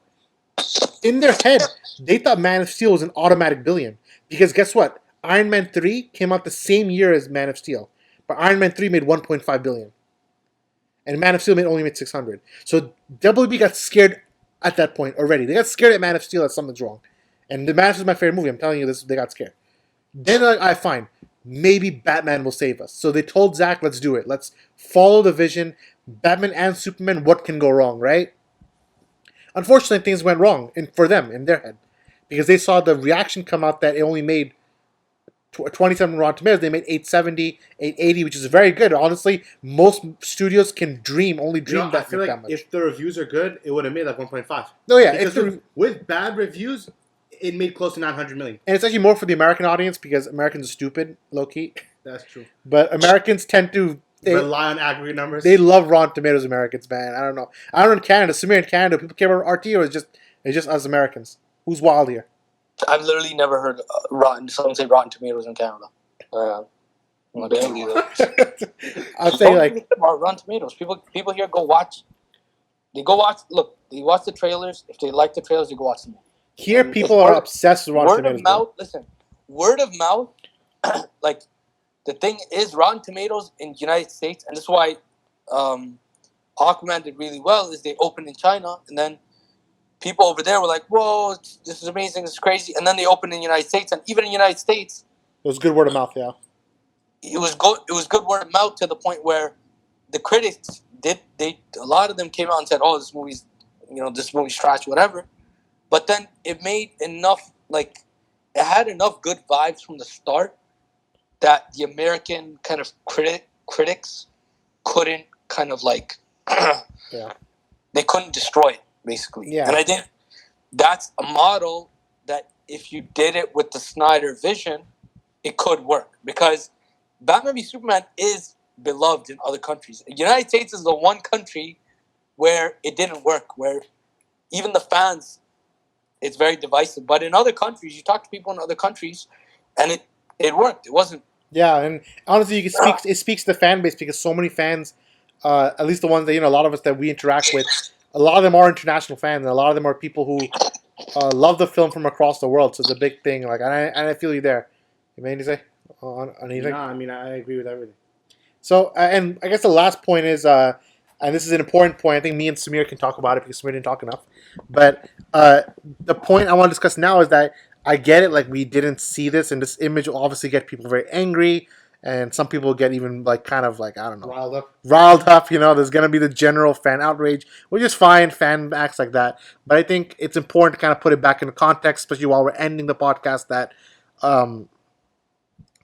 In their head, they thought Man of Steel was an automatic billion, because guess what? Iron Man 3 came out the same year as Man of Steel, but Iron Man 3 made 1.5 billion. And Man of Steel only made 600. So WB got scared at that point already. They got scared at Man of Steel that something's wrong. And the Man of Steel is my favorite movie. I'm telling you this, they got scared. Then I find maybe Batman will save us. So they told Zack, let's do it. Let's follow the vision. Batman and Superman, what can go wrong, right? Unfortunately, things went wrong for them, in their head. Because they saw the reaction come out that it only made 27 Rotten Tomatoes. They made 870, 880, which is very good. Honestly, most studios can only dream I that, feel that like much. if the reviews are good, it would have made like 1.5. No, yeah, Because with bad reviews, it made close to 900 million. and it's actually more for the American audience, because Americans are stupid, low key. That's true. But Americans tend to Rely on aggregate numbers. they love Rotten Tomatoes. Americans, man, I don't know. I don't know in Canada. Samir, in Canada, people care about RT, or it's just us Americans. Who's wild here? I've literally never heard someone say Rotten Tomatoes in Canada. Well, they don't either. I'll say, like, Rotten Tomatoes. People here go watch. They go watch. Look, they watch the trailers. If they like the trailers, they go watch them. here people are obsessed with Rotten Word Tomatoes. of mouth. Listen, word of mouth. Like, the thing is, Rotten Tomatoes in the United States, and this is why Aquaman did really well, is they opened in China, and then people over there were like, whoa, this is amazing, this is crazy. And then they opened in the United States, and even in the United States, It was good word of mouth, yeah. it was good word of mouth, to the point where the critics a lot of them came out and said, oh, this movie's trash, whatever. But then it made enough, like, it had enough good vibes from the start that the American kind of critics couldn't kind of like, Yeah. they couldn't destroy it, basically. Yeah. And I think that's a model that if you did it with the Snyder vision, it could work. Because Batman v Superman is beloved in other countries. The United States is the one country where it didn't work, where even the fans, it's very divisive. But in other countries, you talk to people in other countries, and it worked. It wasn't. Yeah, and honestly, it speaks to the fan base, because so many fans, at least the ones that, a lot of us that we interact with, a lot of them are international fans, and a lot of them are people who love the film from across the world. So it's a big thing. Like, and I feel you there. You have anything to say on anything? No, I mean, I agree with everything. So, and I guess the last point is, and this is an important point, I think me and Samir can talk about it, because Samir didn't talk enough. But the point I want to discuss now is that I get it, like, we didn't see this, and this image will obviously get people very angry, and some people get even, like, kind of, like, I don't know, riled up, there's going to be the general fan outrage, which is fine, fan acts like that. But I think it's important to kind of put it back into context, especially while we're ending the podcast, that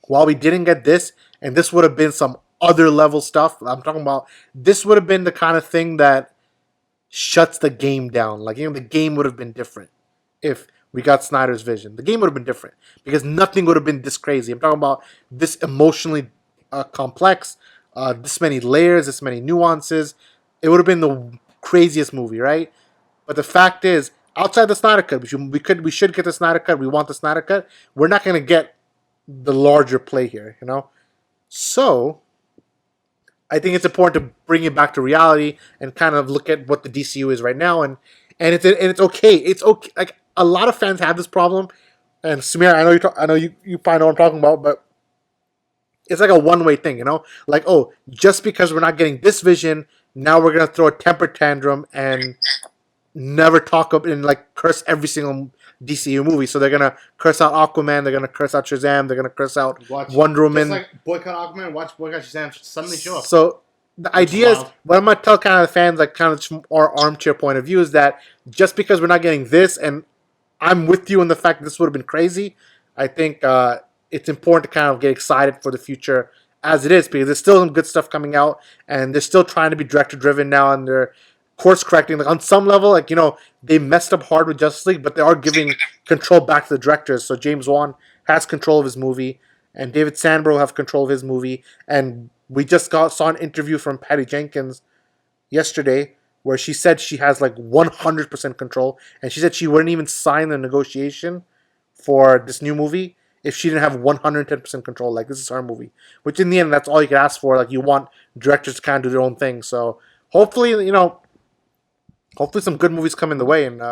while we didn't get this, and this would have been some other level stuff. I'm talking about this would have been the kind of thing that shuts the game down. Like, the game would have been different if we got Snyder's vision. The game would have been different because nothing would have been this crazy. I'm talking about this emotionally complex, this many layers, this many nuances. It would have been the craziest movie, right? But the fact is, outside the Snyder Cut, we should get the Snyder Cut. We want the Snyder Cut. We're not going to get the larger play here, So I think it's important to bring it back to reality and kind of look at what the DCU is right now, and it's okay. It's okay. Like, a lot of fans have this problem, and Samir, I know you find out what I'm talking about, but it's like a one-way thing, Like, oh, just because we're not getting this vision, now we're gonna throw a temper tantrum and never talk up and like curse every single DCU movie. So they're gonna curse out Aquaman, they're gonna curse out Shazam, they're gonna curse out Wonder Woman. Just like boycott Aquaman, watch boycott Shazam suddenly show up. So the idea is, what I'm gonna tell kind of the fans, like kind of our armchair point of view, is that just because we're not getting this, and I'm with you in the fact that this would have been crazy, I think it's important to kind of get excited for the future as it is, because there's still some good stuff coming out, and they're still trying to be director driven now, and they're course correcting. Like, on some level, like, they messed up hard with Justice League, but they are giving control back to the directors. So James Wan has control of his movie, and David Sandberg will have control of his movie. And we just saw an interview from Patty Jenkins yesterday where she said she has like 100% control, and she said she wouldn't even sign the negotiation for this new movie if she didn't have 110% control. Like, this is her movie, which in the end, that's all you can ask for. Like, you want directors to kind of do their own thing. So hopefully, hopefully some good movies come in the way. And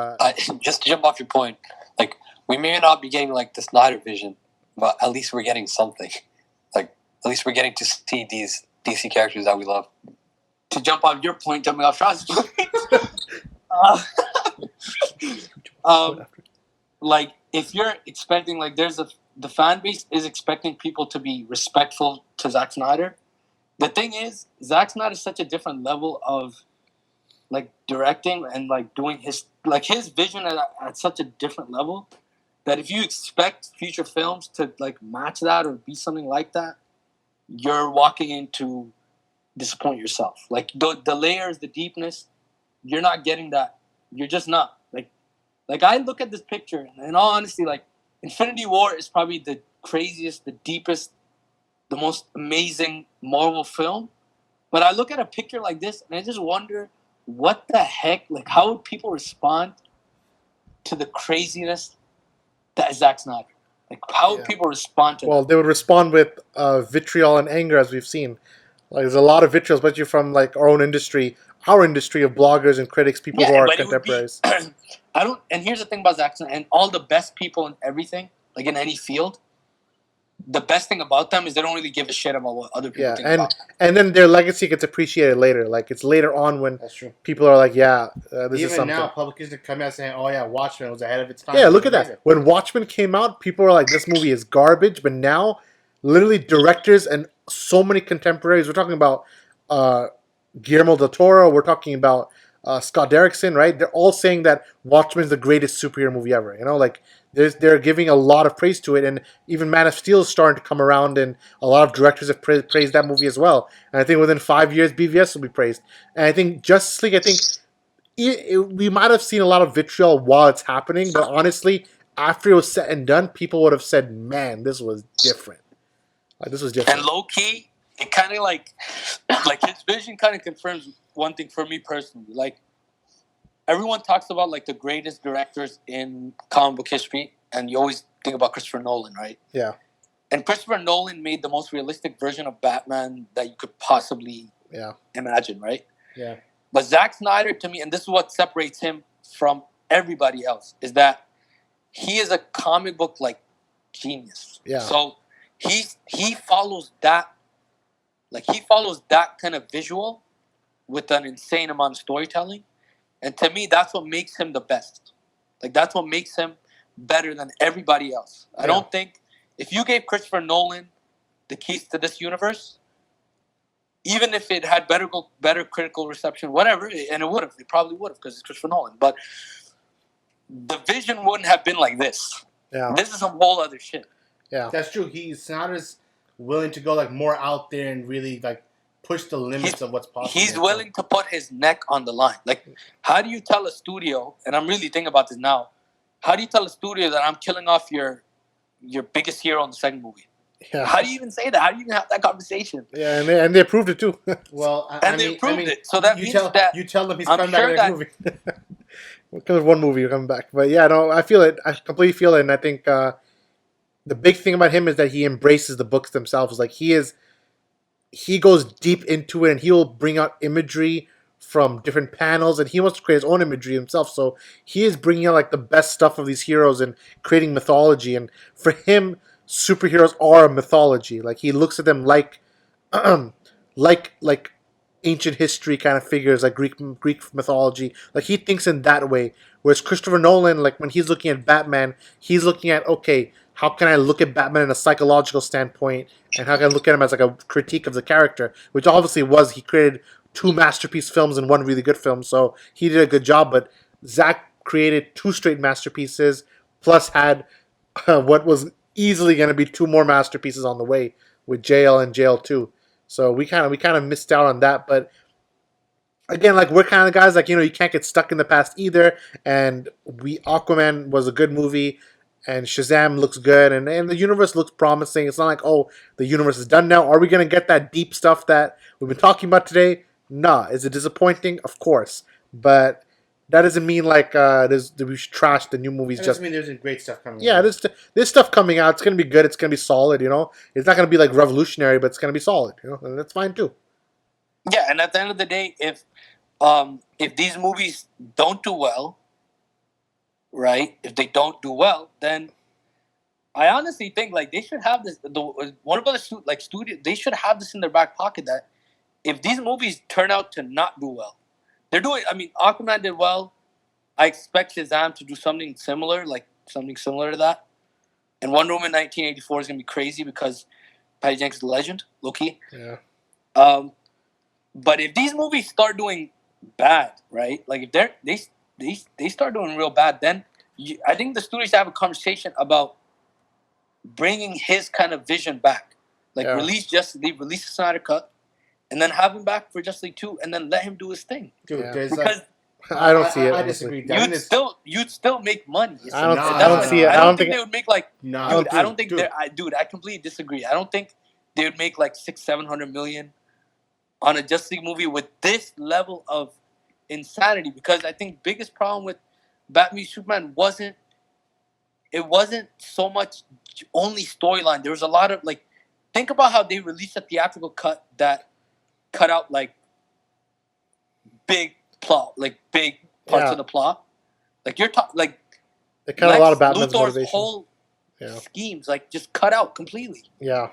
just to jump off your point, like, we may not be getting like the Snyder vision, but at least we're getting something. Like, at least we're getting to see these DC characters that we love. To jump off your point, jumping off Shaw's like, if you're expecting, like, the fan base is expecting people to be respectful to Zack Snyder. The thing is, Zack Snyder is such a different level of, like, directing and, like, doing his vision at such a different level that if you expect future films to, like, match that or be something like that, you're walking into disappoint yourself. Like, the layers, the deepness, you're not getting that. You're just not. Like, I look at this picture, and in all honesty, like, Infinity War is probably the craziest, the deepest, the most amazing Marvel film. But I look at a picture like this, and I just wonder, what the heck? Like, how would people respond to the craziness that is Zack Snyder? Like, how would people respond to that? Well, they would respond with vitriol and anger, as we've seen. Like, there's a lot of vitriol, especially from, like, our own industry, of bloggers and critics, people who are contemporaries. And here's the thing about Zack Snyder, and all the best people in everything, like in any field, the best thing about them is they don't really give a shit about what other people think about them. And then their legacy gets appreciated later. Like, it's later on when people are like, this is something. Even now, publications come out saying, oh yeah, Watchmen was ahead of its time. Yeah, look at that. When Watchmen came out, people were like, this movie is garbage. But now, literally, directors and so many contemporaries, we're talking about Guillermo del Toro, we're talking about Scott Derrickson, right? They're all saying that Watchmen is the greatest superhero movie ever. Like, they're giving a lot of praise to it, and even Man of Steel is starting to come around, and a lot of directors have praised that movie as well. And I think within 5 years, BVS will be praised. And I think Justice League, we might have seen a lot of vitriol while it's happening, but honestly, after it was said and done, people would have said, man, this was different. Like, this was different. And low-key, it kind of like his vision kind of confirms one thing for me personally. Like, everyone talks about, like, the greatest directors in comic book history, and you always think about Christopher Nolan, right? Yeah. And Christopher Nolan made the most realistic version of Batman that you could possibly imagine, right? Yeah. But Zack Snyder, to me, and this is what separates him from everybody else, is that he is a comic book, like, genius. Yeah. So he follows that. Like, he follows that kind of visual with an insane amount of storytelling. And to me, that's what makes him the best. Like, that's what makes him better than everybody else. I don't think, if you gave Christopher Nolan the keys to this universe, even if it had better critical reception, whatever, and it probably would have, because it's Christopher Nolan. But the vision wouldn't have been like this. Yeah. This is some whole other shit. Yeah. That's true. Snyder's willing to go like more out there and really like push the limits of what's possible. He's willing to put his neck on the line. Like, how do you tell a studio? And I'm really thinking about this now. How do you tell a studio that I'm killing off your biggest hero in the second movie? Yeah. How do you even say that? How do you even have that conversation? Yeah, and they approved it too. Well, They approved it. So that means that you tell them he's I'm coming sure back in the that- movie. Because of one movie, you're coming back. But yeah, no, I feel it. I completely feel it, and I think the big thing about him is that he embraces the books themselves. Like he goes deep into it, and he'll bring out imagery from different panels, and he wants to create his own imagery himself. So he is bringing out like the best stuff of these heroes and creating mythology. And for him, superheroes are a mythology. Like he looks at them like like ancient history kind of figures, like Greek mythology. Like he thinks in that way. Whereas Christopher Nolan, like when he's looking at Batman, he's looking at, okay, how can I look at Batman in a psychological standpoint, and how can I look at him as like a critique of the character, which obviously was, he created 2 masterpiece films and 1 really good film, so he did a good job. But Zack created 2 straight masterpieces, plus had what was easily going to be 2 more masterpieces on the way with Jail and Jail 2. So we kind of missed out on that. But again, like we're kind of guys like, you can't get stuck in the past either. And Aquaman was a good movie, and Shazam looks good, and the universe looks promising. It's not like, oh, the universe is done now. Are we going to get that deep stuff that we've been talking about today? Nah. Is it disappointing? Of course. But that doesn't mean like we should trash the new movies. That Just doesn't mean there's great stuff coming. yeah, there's stuff coming out. It's gonna be good. It's gonna be solid. It's not gonna be like revolutionary, but it's gonna be solid. And that's fine too. Yeah, and at the end of the day, if these movies don't do well, right? If they don't do well, then I honestly think like they should have this. One of the studio, they should have this in their back pocket that if these movies turn out to not do well, they're doing. I mean, Aquaman did well. I expect Shazam to do something similar to that. And Wonder Woman 1984 is gonna be crazy because Patty Jenkins is a legend, low-key. Yeah. But if these movies start doing bad, right? Like if they start doing real bad, then I think the studios have a conversation about bringing his kind of vision back. Like release the Snyder Cut, and then have him back for Justice League 2, and then let him do his thing. Dude, Yeah. there's Because I don't see it. I disagree. you'd still make money. I don't That's see it. I don't think they would make like. No, Dude, I don't think I completely disagree. I don't think they would make like 600-700 million on a Justice League movie with this level of insanity. Because I think biggest problem with Batman v Superman wasn't so much only storyline. There was a lot of like, think about how they released a theatrical cut that cut out like big plot, like big parts of the plot. Like you're talking like they cut a lot of Batman's Luthor's motivation. whole schemes like just cut out completely. Yeah.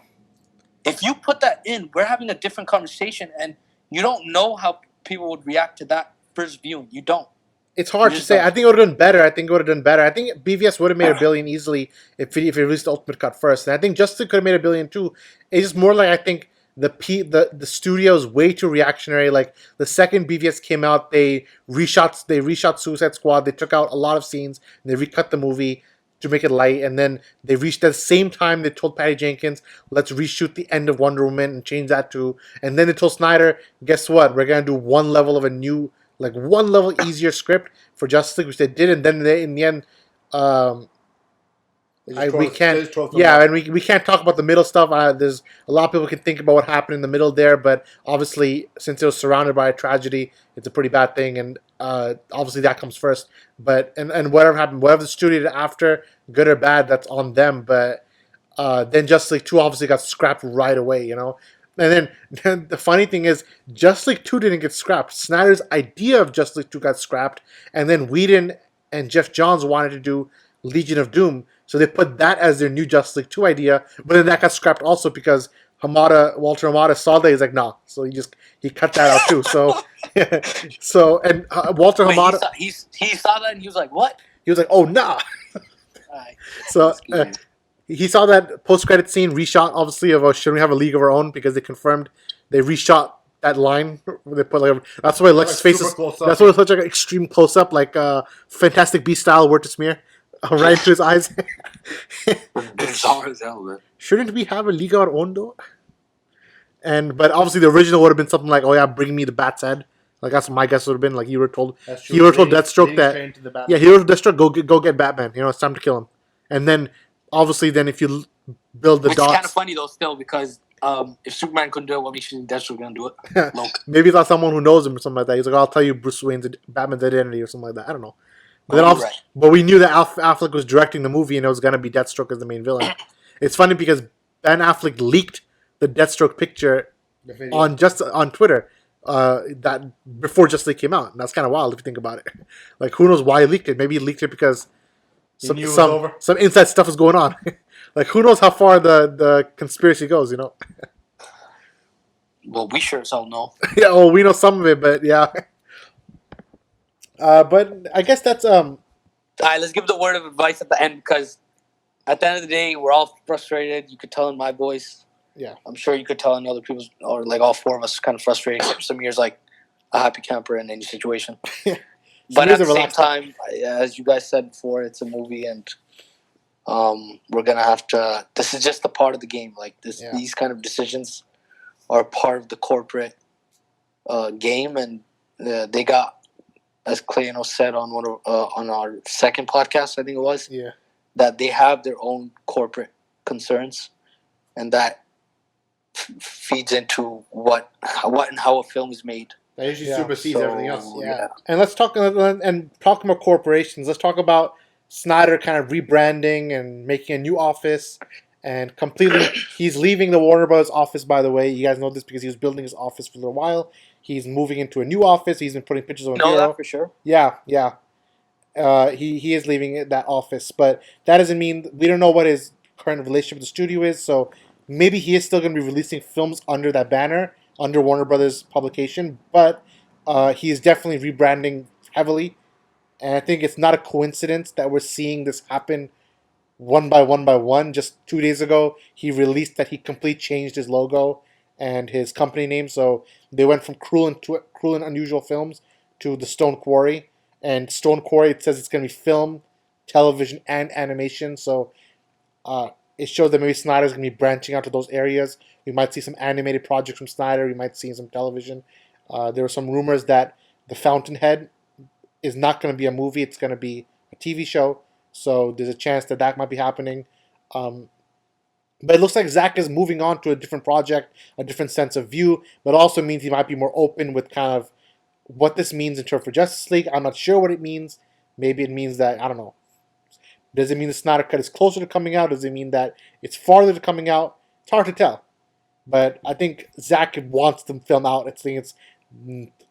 If you put that in, we're having a different conversation, and you don't know how people would react to that first viewing. You don't. It's hard to say. I think it would have done better. I think BVS would have made $1 billion easily if it released the Ultimate Cut first. And I think Justice could have made $1 billion too. It's just more like I think the studio's way too reactionary. Like the second BVS came out, they reshot Suicide Squad. They took out a lot of scenes and they recut the movie to make it light. And then they reached at the same time they told Patty Jenkins, let's reshoot the end of Wonder Woman and change that too. And then they told Snyder, guess what? We're gonna do one level easier script for Justice League, which they did. And then in the end, we can't talk about the middle stuff. There's a lot of people can think about what happened in the middle there, but obviously since it was surrounded by a tragedy, it's a pretty bad thing, and obviously that comes first. But and whatever happened, whatever the studio did after, good or bad, that's on them. But then Justice League 2 obviously got scrapped right away, And then the funny thing is, Justice League 2 didn't get scrapped. Snyder's idea of Justice League 2 got scrapped, and then Whedon and Jeff Johns wanted to do Legion of Doom, so they put that as their new Justice League 2 idea, but then that got scrapped also because Walter Hamada saw that, he's like, nah, so he cut that out too. So Walter Hamada, he saw that and he was like, what? He was like, oh nah. Right. So he saw that post-credit scene reshot, obviously, of should we have a league of our own, because they confirmed they reshot that line. They put that's why Alexis' face is. That's why it's such like an extreme close-up, like Fantastic Beast style, word to smear. right to his eyes. Bizarre as hell, man. Shouldn't we have a Liga our own though? But obviously the original would have been something like, "Oh yeah, bring me the Bat's head." Like that's what my guess would have been. Like you were told, That's he would have told Leading- Deathstroke leading that, straight into the yeah, Batman. he would have Deathstroke go get Batman. You know, it's time to kill him. And then obviously, then if you build the Which is kind of dots, funny though, still, because if Superman couldn't do it, what makes you think Deathstroke gonna do it? Look. maybe it's not someone who knows him or something like that. He's like, "I'll tell you Bruce Wayne's Batman's identity" or something like that. I don't know. But then you're obviously, but we knew that Affleck was directing the movie and it was gonna be Deathstroke as the main villain. It's funny because Ben Affleck leaked the Deathstroke picture The video. on Twitter that before Justice League came out. And that's kind of wild if you think about it. Like, who knows why he leaked it? Maybe he leaked it because He knew it was over. some inside stuff is going on. Like, who knows how far the conspiracy goes? You know? Well, we sure as hell know. Yeah. Oh, we know some of it, but yeah. But I guess that's All right, let's give the word of advice at the end, because at the end of the day, we're all frustrated. You could tell in my voice. Yeah. I'm sure you could tell in other people's, or like all four of us, kind of frustrated. Some years like a happy camper in any situation. But at the same time, as you guys said before, it's a movie, and we're gonna have to. This is just a part of the game. Like this, Yeah. these kind of decisions are part of the corporate game, and they got, as Clayano said on on our second podcast, I think it was, yeah. that they have their own corporate concerns, and that feeds into what and how a film is made. That usually Yeah. supersedes everything else. Yeah. And let's talk about corporations. Let's talk about Snyder kind of rebranding and making a new office and completely. He's leaving the Warner Bros. Office, by the way. You guys know this because he was building his office for a little while. He's moving into a new office. He's been putting pictures on Know Hero. that for sure. Yeah. He is leaving that office, but that doesn't mean we don't know what his current relationship with the studio is. So maybe he is still going to be releasing films under that banner, under Warner Brothers publication. But he is definitely rebranding heavily, and I think it's not a coincidence that we're seeing this happen one by one by one. Just 2 days ago, he released that he completely changed his logo and his company name. So they went from Cruel and Unusual Films to the Stone Quarry. And Stone Quarry, it says it's going to be film, television, and animation. So it shows that maybe Snyder's going to be branching out to those areas. We might see some animated projects from Snyder. We might see some television. There were some rumors that The Fountainhead is not going to be a movie. It's going to be a TV show. So there's a chance that might be happening. But it looks like Zack is moving on to a different project, a different sense of view. But it also means he might be more open with kind of what this means in terms for Justice League. I'm not sure what it means. Maybe it means that, I don't know. Does it mean the Snyder Cut is closer to coming out? Does it mean that it's farther to coming out? It's hard to tell. But I think Zack wants the film out. I think it's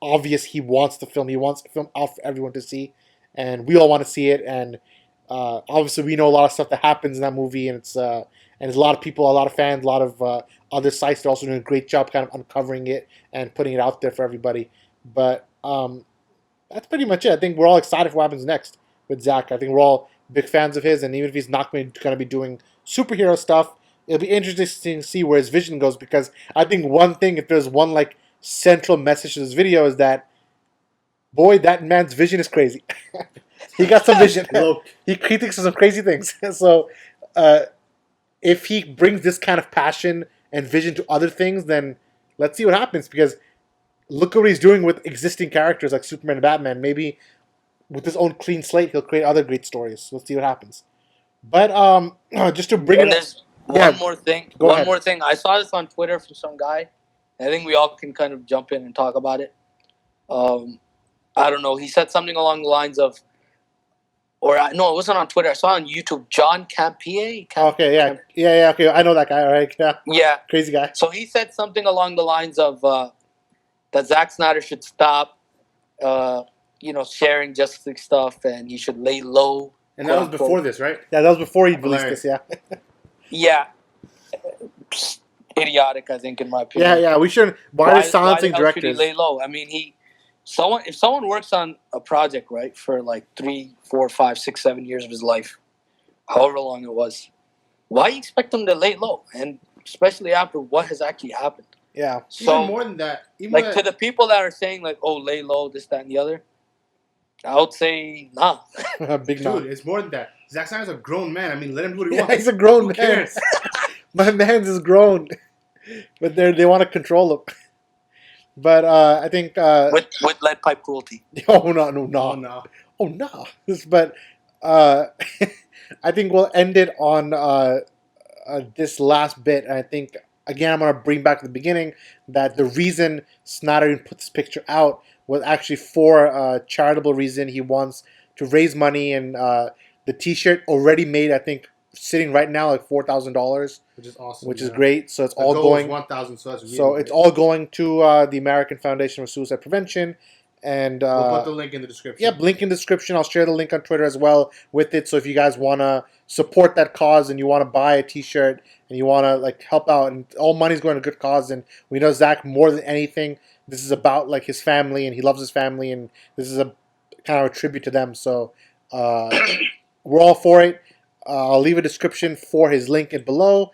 obvious he wants the film. He wants the film out for everyone to see. And we all want to see it. And obviously we know a lot of stuff that happens in that movie. And there's a lot of people, a lot of fans, a lot of other sites that are also doing a great job kind of uncovering it and putting it out there for everybody. But that's pretty much it. I think we're all excited for what happens next with Zack. I think we're all big fans of his, and even if he's not going to be doing superhero stuff, it'll be interesting to see where his vision goes, because I think one thing, if there's one like central message to this video, is that, boy, that man's vision is crazy. He got some vision. He thinks of some crazy things. So if he brings this kind of passion and vision to other things, then let's see what happens, because look at what he's doing with existing characters like Superman and Batman. Maybe with his own clean slate, he'll create other great stories. Let's see what happens. But just to bring And it there's Yeah. one more thing. Go One ahead. more thing. I saw this on Twitter from some guy. I think we all can kind of jump in and talk about it. I don't know. He said something along the lines of, no, it wasn't on Twitter. I saw it on YouTube. John Campea. Okay, yeah, okay, I know that guy. All right, yeah, Yeah. crazy guy. So he said something along the lines of that Zack Snyder should stop, sharing Justice League stuff, and he should lay low. And that was before this, right? Yeah, that was before he released Hilarious. this. Yeah. Yeah, Idiotic, I think, in my opinion. yeah. We shouldn't. Why are silencing the hell should he directors? lay low? I mean, if someone works on a project, right, for like 3, 4, 5, 6, 7 years of his life, however long it was, why you expect them to lay low? And especially after what has actually happened. Yeah, So, even more than that, like, to the people that are saying, like, oh, lay low, this, that, and the other, I would say nah. Big Dude, man. it's more than that. Zack Snyder's a grown man. I mean, let him do what he Yeah, wants. he's a grown Who man. cares? My man's is grown, but they want to control him. But I think With lead pipe cruelty. oh no Oh no. oh no. But I think we'll end it on this last bit. And I think again I'm gonna bring back to the beginning that the reason Snyder even put this picture out was actually for a charitable reason. He wants to raise money, and the T-shirt already made, I think, sitting right now like $4,000, Which is awesome. which is yeah. great. So it's The all goal going. is 1,000, so that's really So it's great. all going to the American Foundation for Suicide Prevention, and We'll put the link in the description. yeah, link in the description. I'll share the link on Twitter as well with it. So if you guys want to support that cause and you want to buy a T-shirt and you want to like help out, and all money's going to good cause, and we know Zach more than anything, this is about like his family, and he loves his family, and this is a kind of a tribute to them. So we're all for it. I'll leave a description for his link in below.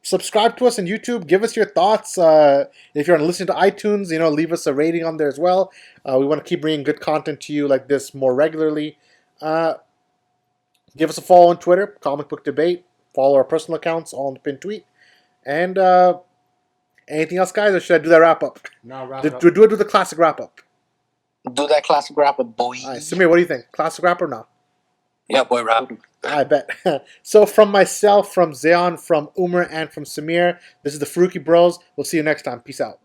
Subscribe to us on YouTube. Give us your thoughts. If you're listening to iTunes, leave us a rating on there as well. We want to keep bringing good content to you like this more regularly. Give us a follow on Twitter, Comic Book Debate. Follow our personal accounts, all in the pinned tweet. And anything else, guys, or should I do that wrap up? Now wrap Do it up. do the classic wrap up. Do that classic rapper, boy. All right, Samir, what do you think? Classic wrap or not? Yeah, boy, rap. I bet. So from myself, from Zeon, from Umar, and from Samir, this is the Farooqi Bros. We'll see you next time. Peace out.